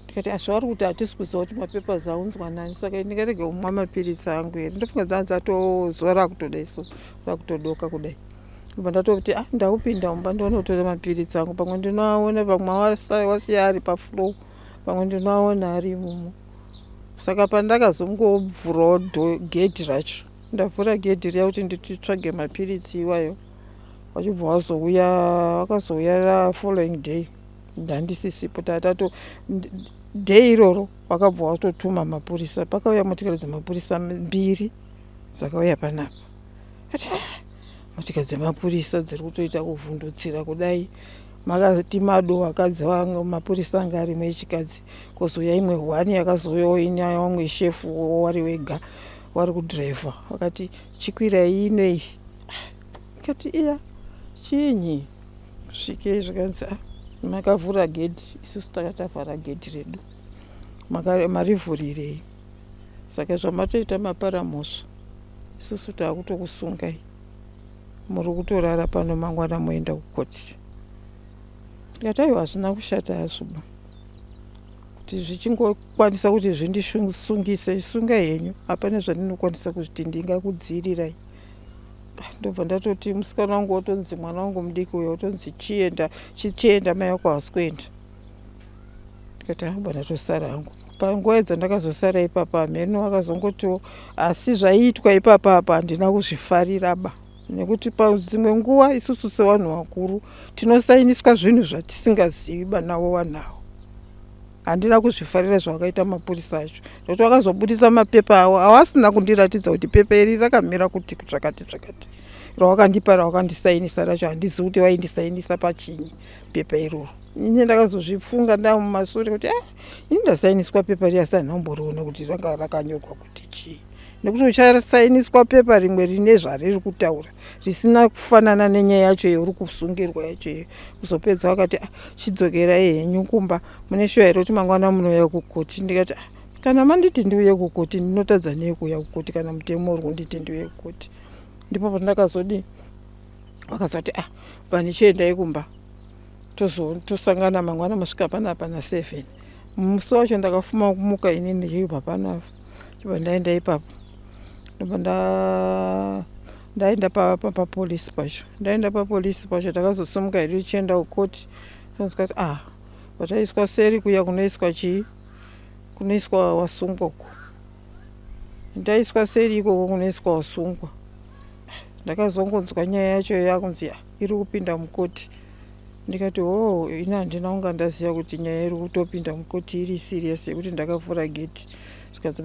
Ndikati azvavari kuti hatisi kuziva kuti mapepazi aunzwa nani. Saka ndingarege kumwa mapiritsi angu here. Ndofunga dzanzi atozuva rakutoda isu rakutodoka kudai. Ndatoti ndaupinda mumba ndonotora mapiritsi angu. Pamwe ndinoaona pamwe wasiya ari pafloor pamwe ndinoaona ari imomo. Saka pandakazongovhurawo gedhi racho ndavhura gedhi riya kuti nditsvage mapiritsi iwayo vachibva vakazouya following day ndandisisipo tatato day iroro vakabva vatotuma mapurisa. Pakauya motikari dzemapurisa 2 dzakauya panapa ati motikari dzemapurisa dziri kutoita kuvhundutsira kudai, makati mado vakadzi vangu mapurisa anga arimwe echikadzi, kozouya imwe 1 yakazouyawo ina wamwe shefu wari wega wari kudhiraivha, vakati chikwirai inei, kati iya chinyi svikei zvikanzi makavhura gedhi, isusu takatavhara gedhi redu marivhurirei, saka zvamatoita maparamhosva isusu taakutokusungai, muri kutorara pano mangwana moenda kukoti. Tikati aiwa hazvina kushata hazvoba, kuti zvichingokwanisa kuti zvindisungise sungai henyu, hapana zvandinokwanisa kuti ndingakudziirirai. Ndobva ndatoti musikana wangu otonzi mwana wangu mudiki uyo otonzi chienda mai wako hasi kuenda. Tikati hamba ndatosara hangu. Panguva dzandakazosara ipapa hameno vakazongotiwo asi zvaiitwa ipapa apa handina kuzvifarira ba, nekuti padzimwe nguva isusu sevanhu vakuru tinosainiswa zvinhu zvatisingazivi banawo wanawo. Handina kuzvifarira zvakaita mapurisa acho, nokuti vakazobudisa mapepa avo havasina kundiratidza kuti pepa iri rakamira kuti zvakati zvakati, ravakandipa ravakandisainisa racho handizivi kuti vaindisainisa pachinyi pepa iroro. Ini ndakazozvifunga ndamumashure kuti ini ndasainiswa pepa riya asi handamboriona kuti ranga rakanyorwa kuti chii, nekuti uchasainiswa pepa rimwe rine zvariri kutaura risina kufanana nenyaya yacho yauri kusungirwa yacho iyo, kuzopedza vakati chidzokerai henyu kumba, mune shuwa here kuti mangwana munouya kukoti. Ndikati kana manditi ndiuye kukoti ndinotadza nei kuuya kukoti kana mutemo uri kunditi ndiuye kukoti. Ndipo pandakazodi vakazoti panichiendai kumba tosangana mangwana masvika panapa na 7. Musi wacho ndakafuma kumuka inini ndichibva panapa, chibva ndaenda ipapo ndaenda papolisi pacho. Ndaenda papolisi pacho takazosimuka hedu tichienda kukoti, tonzwa kuti pataiswa seri kuya kunoiswa chii, kunoiswa wasungwa uko. Ndaiswa seri ikoko kunoiswa wasungwa. Ndakazongonzwa nyaya yacho yakunzi iri kupinda mukoti. Ndikati ina handina kunga ndaziva kuti nyaya iri kutopinda mukoti iri serious yekuti ndakavhura gedhi. Zvikanzi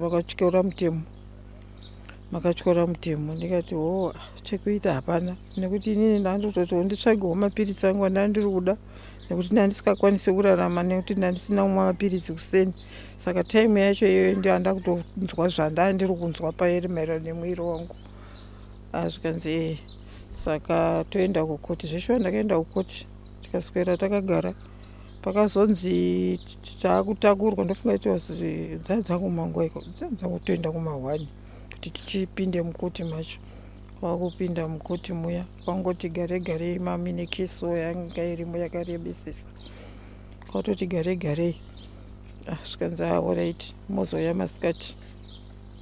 makatyora mutemo. Ndikati chekuita hapana, nekuti inini ndandototi nditsvagewo mapiritsi angu andandiri kuda, nekuti ndandisingakwanisi kurarama nekuti ndandisina kumwa mapiritsi kuseni. Saka time yacho iyoyo ndanda kutonzwa zvandandiri kunzwa pairi maererano nemwiri wangu. Zvikanzi saka toenda kukoti. Zveshuwa ndakaenda kukoti tikaswera takagara, pakazonzi taakutakurwa. Ndofunga kuti dzangu manguva iko dzangu toenda kuma1 kuti tichipinde mukoti macho. Wakupinda mukoti muya kwangoti gare mami nekeso yanga irimo yakarebesesa, kwatoti gare zvikanzi alright mozouya masikati.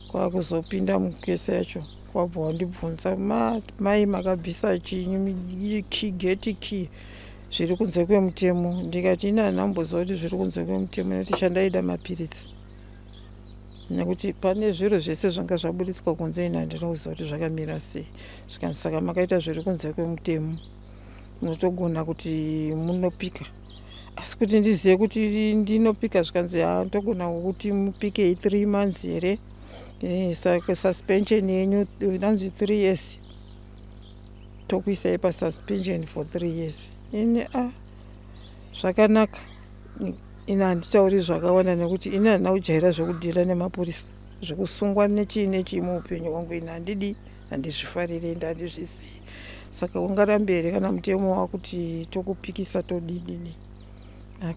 Kwakuzopinda mukesi yacho kwabva wandibvunza mai makabvisa chinyi geti key zviri kunze kwemutemo. Ndikati ina handamboziva kuti zviri kunze kwemutemo nekuti chandaida mapiritsi, nekuti pane zviro zvese zvanga zvabudiswa kunze ina handina kuziva kuti zvakamira sei. Zvikanzi saka makaita zviri kunze kwemutemo munotogona kuti munopika, asi kuti ndizive kuti ndinopika. Zvikanzi ndogona kuti mupike 3 months here, saka suspension yenyu inanzi 3 years, tokuisai pasuspension for 3 years. Ini zvakanaka, ina handitauri zvakawanda nekuti ina handina kujaira zvekudhira nemapurisa, zvekusungwa nechii muupenyu hwangu ina handizvifariri ende handizvizivi. Saka ungarambe here kana mutemo wakuti tokupikisa todidini.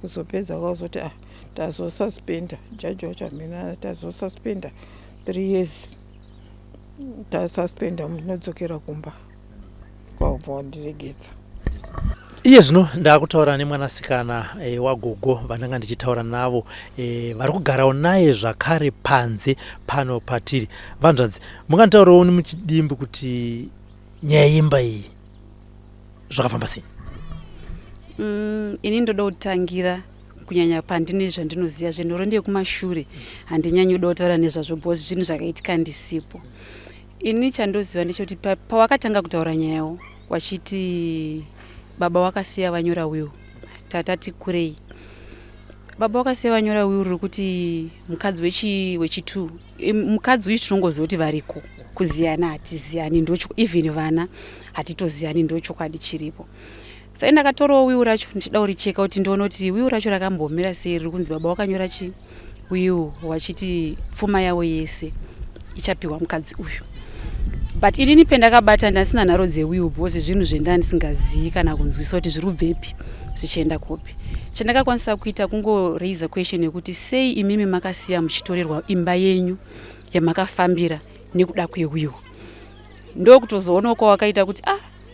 Kuzopedza wakazoti tazosuspenda, jaji wacho hamena, tazosuspenda 3 years, tasuspenda munodzokera kumba. Kwabva wandiregedza. Iye zvino ndakutaura nemwanasikana wagogo vandanga ndichitaura navo vari kugarawo naye zvakare panze pano patiri. Vanzvadzi, munganditaurawo muchidimbi kuti nyaya yemba iyi zvakafamba sei? Ini ndoda kutangira kunyanya pandine zvandinoziva zvenhoro ndeyekumashure handinyanyi kuda kutaura nezvazvo bhozi zvinhu zvakaitika ndisipo. Ini chandoziva ndechekuti pawakatanga kutaura nyayawo wachiti baba wakasiya vanyora will, tatati kurei. Baba wakasiya vanyora will rekuti mukadzi wechi2 mukadzi uyu tinongoziva kuti variko, kuziyana hatiziyani ndocho, even vana hatitoziyani ndochokwadi chiripo. Saka ndakatorawo will racho ndichida kuricheka kuti ndione kuti will racho rakambomira sei, riri kunzi baba wakanyora chi will wachiti pfuma yavo yese ichapiwa mukadzi uyu. But inini pendakabata ndasina nharo dzewill because zvinhu zvendandisingazivi kana kunzwisa kuti zviri kubvepi zvichienda kupi. Chandakakwanisa kuita kungo raise a question yekuti sei imimi makasiya muchitorerwa imba yenyu yamakafambira nekuda kwewill. Ndokutozoona kwawakaita kuti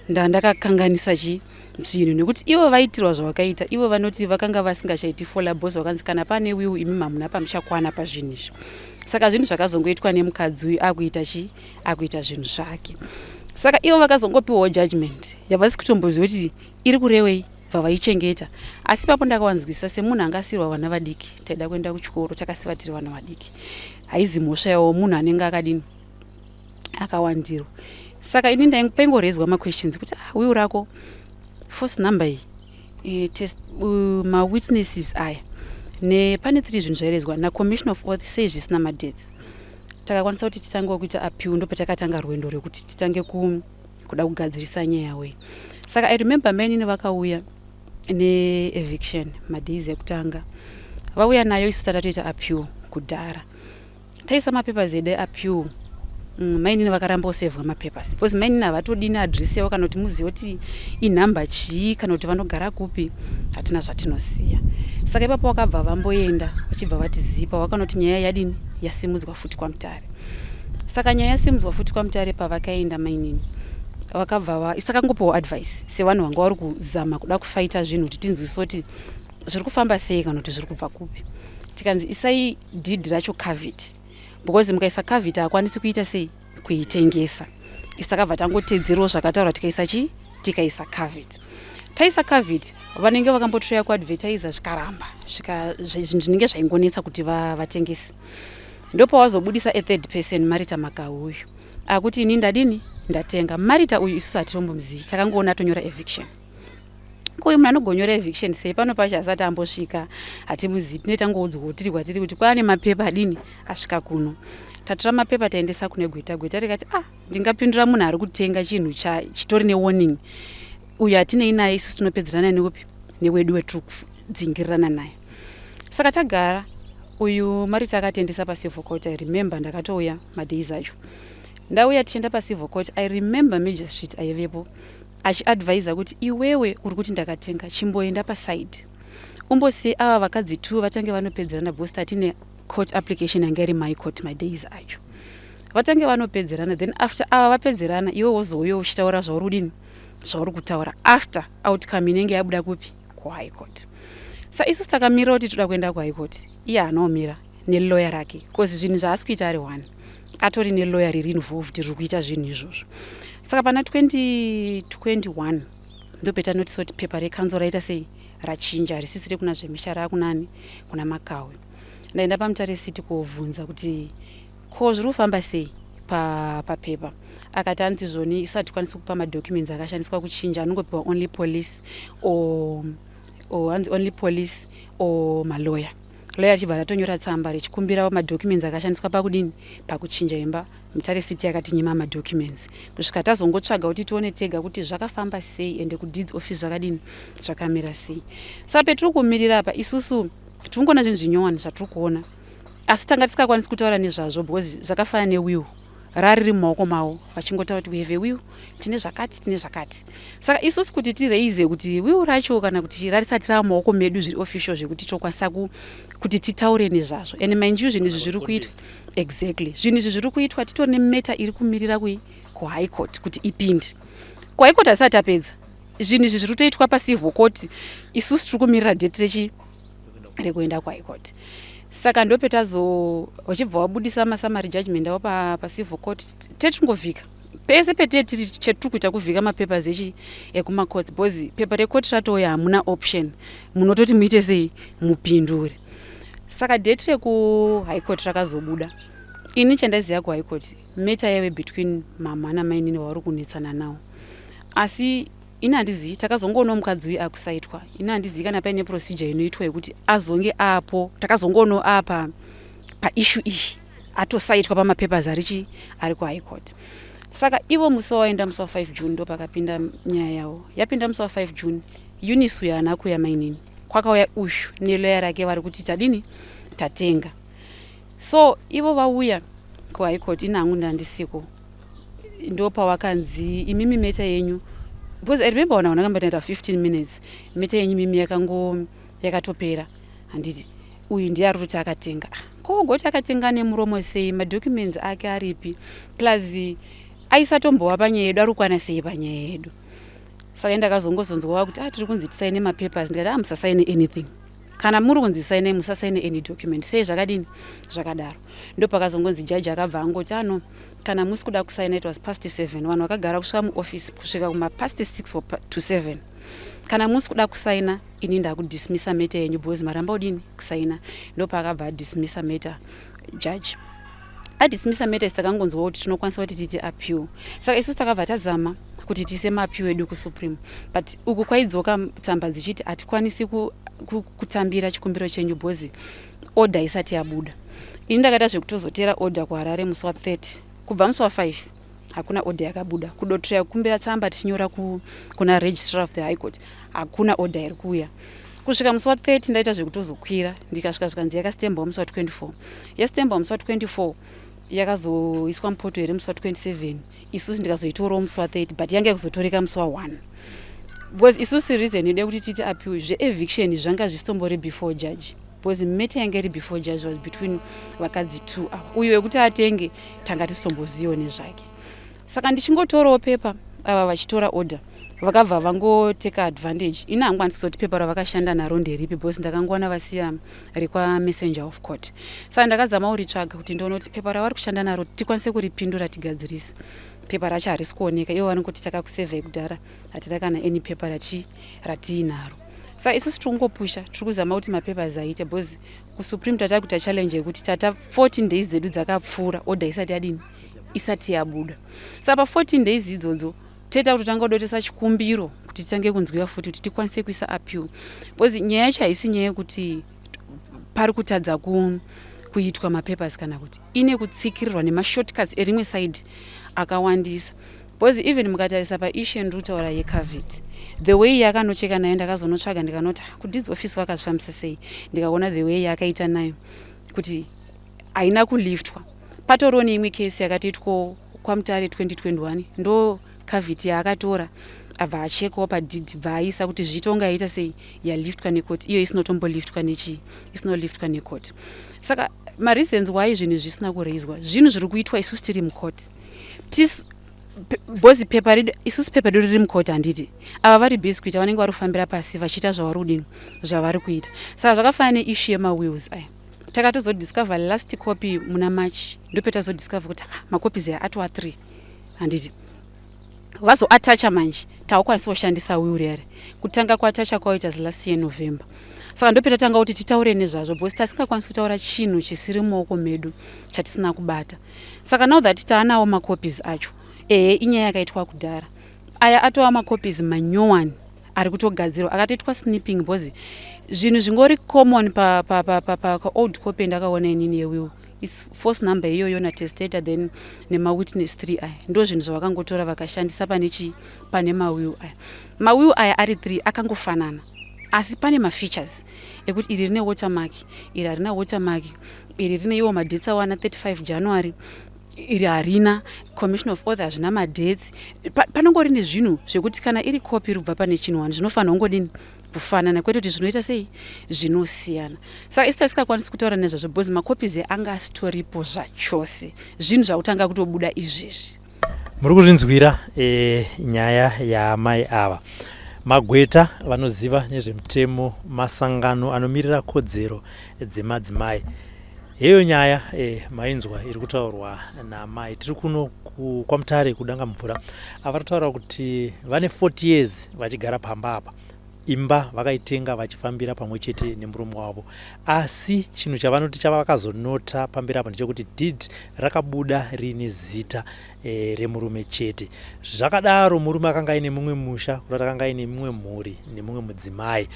ndakakanganisa chi zvinhu, nekuti ivo vaitirwa zvavakaita. Ivo vanoti vakanga vasingachaiti fola boss, vakanzi kana pane will imimi hamuna pamuchakwana pazvinhu izvi. Saka zvinhu zvakazongoitwa nemukadzi uyu akuita chi akuita zvinhu zvake. Saka ivo vakazongopiwawo judgment yavasi kutomboziva kuti iri kurewei vavaichengeta. Asi papo ndakawanzwisa semunhu angasiyirwa vana vadiki, taida kuenda kuchikoro takasiva tiri vana vadiki, haizi mhosva yawo munhu anenge akadini akawandirwa. Saka ini ndaingorezwa maquestions kuti will rako force number iyi mawitnesses aya pane 3 zvinhu zvairezwa naCommission of Oath sei zvisina madates. Takakwanisa kuti titange kuita appeal, ndopatakatanga rwendo rwekuti titange kuda kugadzirisa nyaya yawei. Saka I remember mainini vakauya ne-eviction madays ekutanga, vauya nayo isu tatatoita appeal kudhara. Taisa mapapers edu appeal, mainini vakaramba kusevhwa mapapers because mainini havatodini adresi yavo kana kuti muzive kuti inhamba chii kana kuti vanogara kupi, hatina zvatinoziya. Saka ipapo vakabva vamboenda vachibva vatizipa, vakanoti nyaya yadini yasimudzwa futi kwaMutare. Saka nyaya yasimudzwa futi kwaMutare pavakaenda mainini vakabva isakangopiwa advice sevanhu vanga vari kuzama kuda kufaita zvinhu kuti tinzwisise kuti zviri kufamba sei kana kuti zviri kubva kupi. Tikanzi isai deed racho covet, because mukaisa covet hakwanisi kuita sei kuitengesa. Isakabva tangotedzerawo zvakataurwa tikaisa chi tikaisa covet. Taisa covet vanenge vakambotoya kuadvertisa zvikaramba zvinhu zvinenge zvaingonetsa kuti vatengese. Ndopa wazobudisa a third person Marita Makau uyu akuti ini ndadini ndatenga. Marita uyu isu hatirombomuzivi, takangoona atonyora eviction. Kuyo munhu anogonyora eviction sei pano pacho asati ambosvika hatimuzivi, tinetangoudzwa tiri kwatiri kuti kwaane mapepa adini asvika kuno. Tatora mapepa taendesa kune gweta rikati ndingapindura munhu ari kutenga chinhu chitori newarning uyu hatinei naye, isusu tinopedzerana neupi newedu wetiri kudzingirirana naye. Saka tagara uyu Marita akatendesa pacivil court. I remember ndakatouya madays acho ndauya tichienda pacivil court. I remember magistrate aivepo achiadvisa kuti iwewe uri kuti ndakatenga chimboenda paside umbosiye ava vakadzi 2 vatange vanopedzerana because tatine court application yanga iri my court madays acho. Vatange vanopedzerana, then after ava vapedzerana iwe wozouya uchitaura zvauri kudini zvauri kutaura after outcome inenge yabuda kupi kuhigh court. Sa isusu takamira kuti toda kuenda kuhigh court, iye anaomira nelawyer rake because zvinhu zvaasi kuita ari 1 atori nelawyer riri involved riri kuita zvinhu izvozvo. Saka pana 2021 ndopeta notice kuti pepa recouncil raita sei rachinja, risisiri kuna zvemishara yakunani kuna Makau. Ndaenda paMutare City kovhunza kuti ko zviri kufamba sei papepa. Akati hanzi zvoni isati kwanisa kupa madocuments akashandiswa kuchinja, anongopiwa only police or only police or malawyer. Lawyer achibva ratonyora tsamba richikumbira madocuments akashandiswa pakudini pakuchinja imba. Mutare City akati nyima madocuments kusvika tazongotsvaga kuti tione tega kuti zvakafamba sei ende kudeeds office zvakadini zvakamira sei. Saka petiri kumirira apa isusu tirikuona zvinhu zvinyowani zvatiri kuona, asi tanga tisikakwanisi kutaura nezvazvo because zvakafanana newill rariri mumaoko mavo vachingotaura kuti we have a will, tine zvakati. Saka isusu kuti tiraize kuti will racho kana kuti rarisati rava mumaoko medu zviri official zvekuti tokwanisa kuti titaure nezvazvo. And mind you zvinhu izvi zviri kuitwa exactly zvinhu izvi zviri kuitwa titori nemeta iri kumirira kuhigh court kuti ipinde. Kuhigh court hasati apedza zvinhu izvi zviri kutoitwa pacivil court, isusu tiri kumirira date rekuenda kuhigh court. Saka ndopetazo wachibva wabudisa masamari judgment avo pacivil court tetingovhika pese petiri chetiri kuita kuvhika mapapers ekumacourt because pepa recourt ratouya hamuna option, munototi muite sei mupindure. Saka date rekuhigh court rakazobuda. Ini chandaziva kuhigh court meta yaive between mama namainini vauri kunetsana nawo. asi ina handizivi takazongoona mukadzi uyu akusaitwa ina handizivi kana paine procedure inoitwa yekuti azonge apo takazongoonao apa paishu iyi atosaitwa pamapapers ari kuhigh court. Saka ivo musi waenda musi wa5 June ndo pakapinda nyaya yavo. Yapinda musi wa5 June Eunice uyu haana kuuya mainini, kwakauya ushu neloya rake vari kuti tadini tatenga. So ivo vauya kuhigh court ina hangu ndandisiko ndo pawakanzi imimi meta yenyu, because I remember when akambataita 15 minutes meta yenyu mimi yakatopera. Handiti uyu ndiye ari kuti akatenga, kogoti akatenga nemuromo sei, madocuments ake aripi, plus aisatombowa panyaya yedu, ari kukwana sei panyaya yedu. Saka ndakazongozonzwa kuti tiri kunzi tisaine mapapers, ndikati musasaine anything, kana muri kunzi saine musasaine any document. Sei zvakadini zvakadaro. Ndo pakazongonzi jaji akabva angoti kana musi kuda kusaina, it was past 7, vanhu vakagara kusvika muoffice kusvika kuma past 6 to 7. Kana musi kuda kusaina ini ndakudismissa meta yenyu because maramba udini kusaina. Ndo pakabva dismissa meta judge. Adismissa meta takangonzwa kuti tinokwanisa kuti titi appeal. Saka isusu takabva tazama kuti tise maappeal edu kusupreme, but uku kwaidzoka tsamba dzichiti hatikwanisi kutambira chikumbiro chenyu because order isati yabuda. Ini ndakaita zvekutozotera order kuHarare musi wa30, kubva musi wa5 hakuna order yakabuda. Kudotoya kukumbira tsamba tichinyora kuna registrar of the high court hakuna order iri kuuya. Kusvika musi wa30 ndaita zvekutozokwira ndikasvika zvikanzi yakastembawo musi wa24. Yastembawo musi wa24 yakazoiswa mupoto here musi wa27, isusu ndikazoitorawo musi wa30, but yange kuzotoreka musi wa1 because isusu reason ide kuti titi appeal zveeviction zvanga zvisimbori before judge, because meta yange iri before judge was between vakadzi 2 ava. Uyu wekuti atenge tanga tisombozivo nezvake. Saka ndichingotorawo pepa ava vachitora order vakabva vangoteka advantage. Ina hangwanisi kuti pepa ravakashanda naro nderipi because ndakangoona vasiya rekwa messenger of court. Saka ndakazama kuritsvaga kuti ndinoona kuti pepa ravari kushanda naro tikwanise kuripindura tigadzirise. Pepa racho harisi kuoneka, ivo vanongoti takakusevhai kudhara hatina kana any pepa ratiinaro. Saka isusu tirikungopusha, tiri kuzama kuti mapapers aite because kusupreme tata kuita challenge yekuti tata 14 days dzedu dzakapfuura order isati yadini isati yabuda. Saka pa 14 days idzodzo teta kuti tangodotesa chikumbiro kuti titange kunzwiwa futi kuti tikwanise kuisa appeal, because nyaya yacho haisi nyaya yekuti pari kutadza kuitwa mapapers kana kuti ine kutsikirirwa nemashortcuts erimwe side akawandisa. Because even mukatarisa paissue ndiri kutaura yecovid, the way yakanocheka nayo ndakazonotsvaga ndikanoti kudidzi office vakazvifambisa sei, ndikaona the way yakaita nayo kuti haina kuliftwa. Patoriwo neimwe case yakatoitwa kwaMutare 2021 ndo COVID yaakatora abva achekawo padhidhi bva aisa kuti zvitonga yaita sei yaliftwa nekoti, iyo isinotomboliftwa isinoliftwa nekoti. Saka mareasons why zvinhu zvisina kureizwa zvinhu zviri kuitwa isusu tiri mukoti. Bozi pepa redu isusu pepa redu riri mukoti handiti. Ava vari busy kuita vanenge vari kufambira pasi vachiita zvavari kudini zvavari kuita. Saka zvakafanana neissue yemawills aya. Takatozodiscover last copy muna March ndopetazodiscover kuti macopies aya atova 3 handiti. Vazoatacha manje taakwanisa kushandisa will here. Kutanga kuatacha kwaita last year November. Saka ndopeta tanga kuti titaure nezvazvo because tasingakwanisi kutaura chinhu chisiri mumaoko medu chatisina kubata. Saka now that taanawo macopies acho inyaya yakaitwa kudhara. Aya atova macopies manyowani ari kutogadzirwa akatoitwa snipping because zvinhu zvingori common pa old copy ndakaona inini yewill is force number iyoyo na testator then nemawitness 3 aya ndo zvinhu zvavakangotora vakashandisa pane mawill aya. Mawill aya ari 3 akangofanana asi pane mafeatures ekuti iri rine watermark, iri harina watermark, iri rine iwo madates awana 35 January, iri harina, commission of author zvina madates. Panongori nezvinhu zvekuti kana iri copy rubva pane chinhu wani zvinofanira kungodini kufanana, kwete kuti zvinoita sei zvinosiyana. Saka isi tasikakwanisi kutaura nezvazvo because macopies anga asitoripo zvachose, zvinhu zvakutanga kutobuda izvezvi. Muri kuzvinzwira nyaya yaamai ava. Magweta vanoziva nezvemutemo, masangano anomirira kodzero dzemadzimai. Heyo nyaya mainzwa iri kutaurwa namai. Tiri kuno kwaMutare kudanga mvura. Ava taura kuti vane 40 years vachigara pamba apa. imba vakaitenga vachifambira pamwe chete nemurume wavo, asi chinhu chavanoti chava vakazonota pamberi apo ndechekuti deed rakabuda riine zita remurume chete. Zvakadaro murume akanga aine mumwe musha, kuti akanga aine mumwe mhuri nemumwe mudzimai.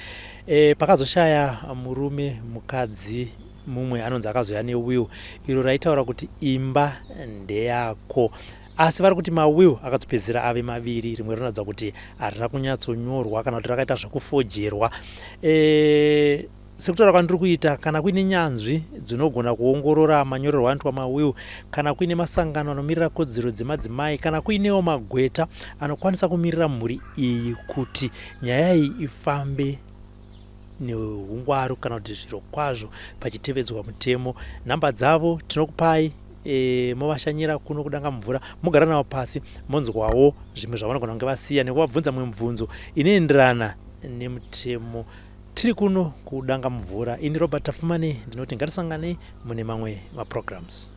Pakazoshaya murume, mukadzi mumwe anonzi akazoya newill iro raitaura kuti imba ndeyako, asi vari kuti mawill akatopedzera ave maviri, rimwe rinoratidza kuti harina kunyatsonyorwa kana kuti rakaita zvekufojerwa. Sekutaura kwandiri kuita, kana kuine nyanzvi dzinogona kuongorora manyorerwo anoitwa mawill, kana kuine masangano anomirira kodzero dzemadzimai, kana kuinewo magweta anokwanisa kumirira mhuri iyi kuti nyaya iyi ifambe neungwaru kana kuti zviro kwazvo pachitevedzwa mutemo, nhamba dzavo tinokupai movashanyira kuno kudanga mvura, mogara navo pasi monzwawo zvimwe zvavanogona kunge vasiya nekuvabvunza mwe mibvunzo inoenderana nemutemo. Tiri kuno kudanga mvura. Ini Robert Tafumani ndinoti ngatisanganei mune mamwe maprograms.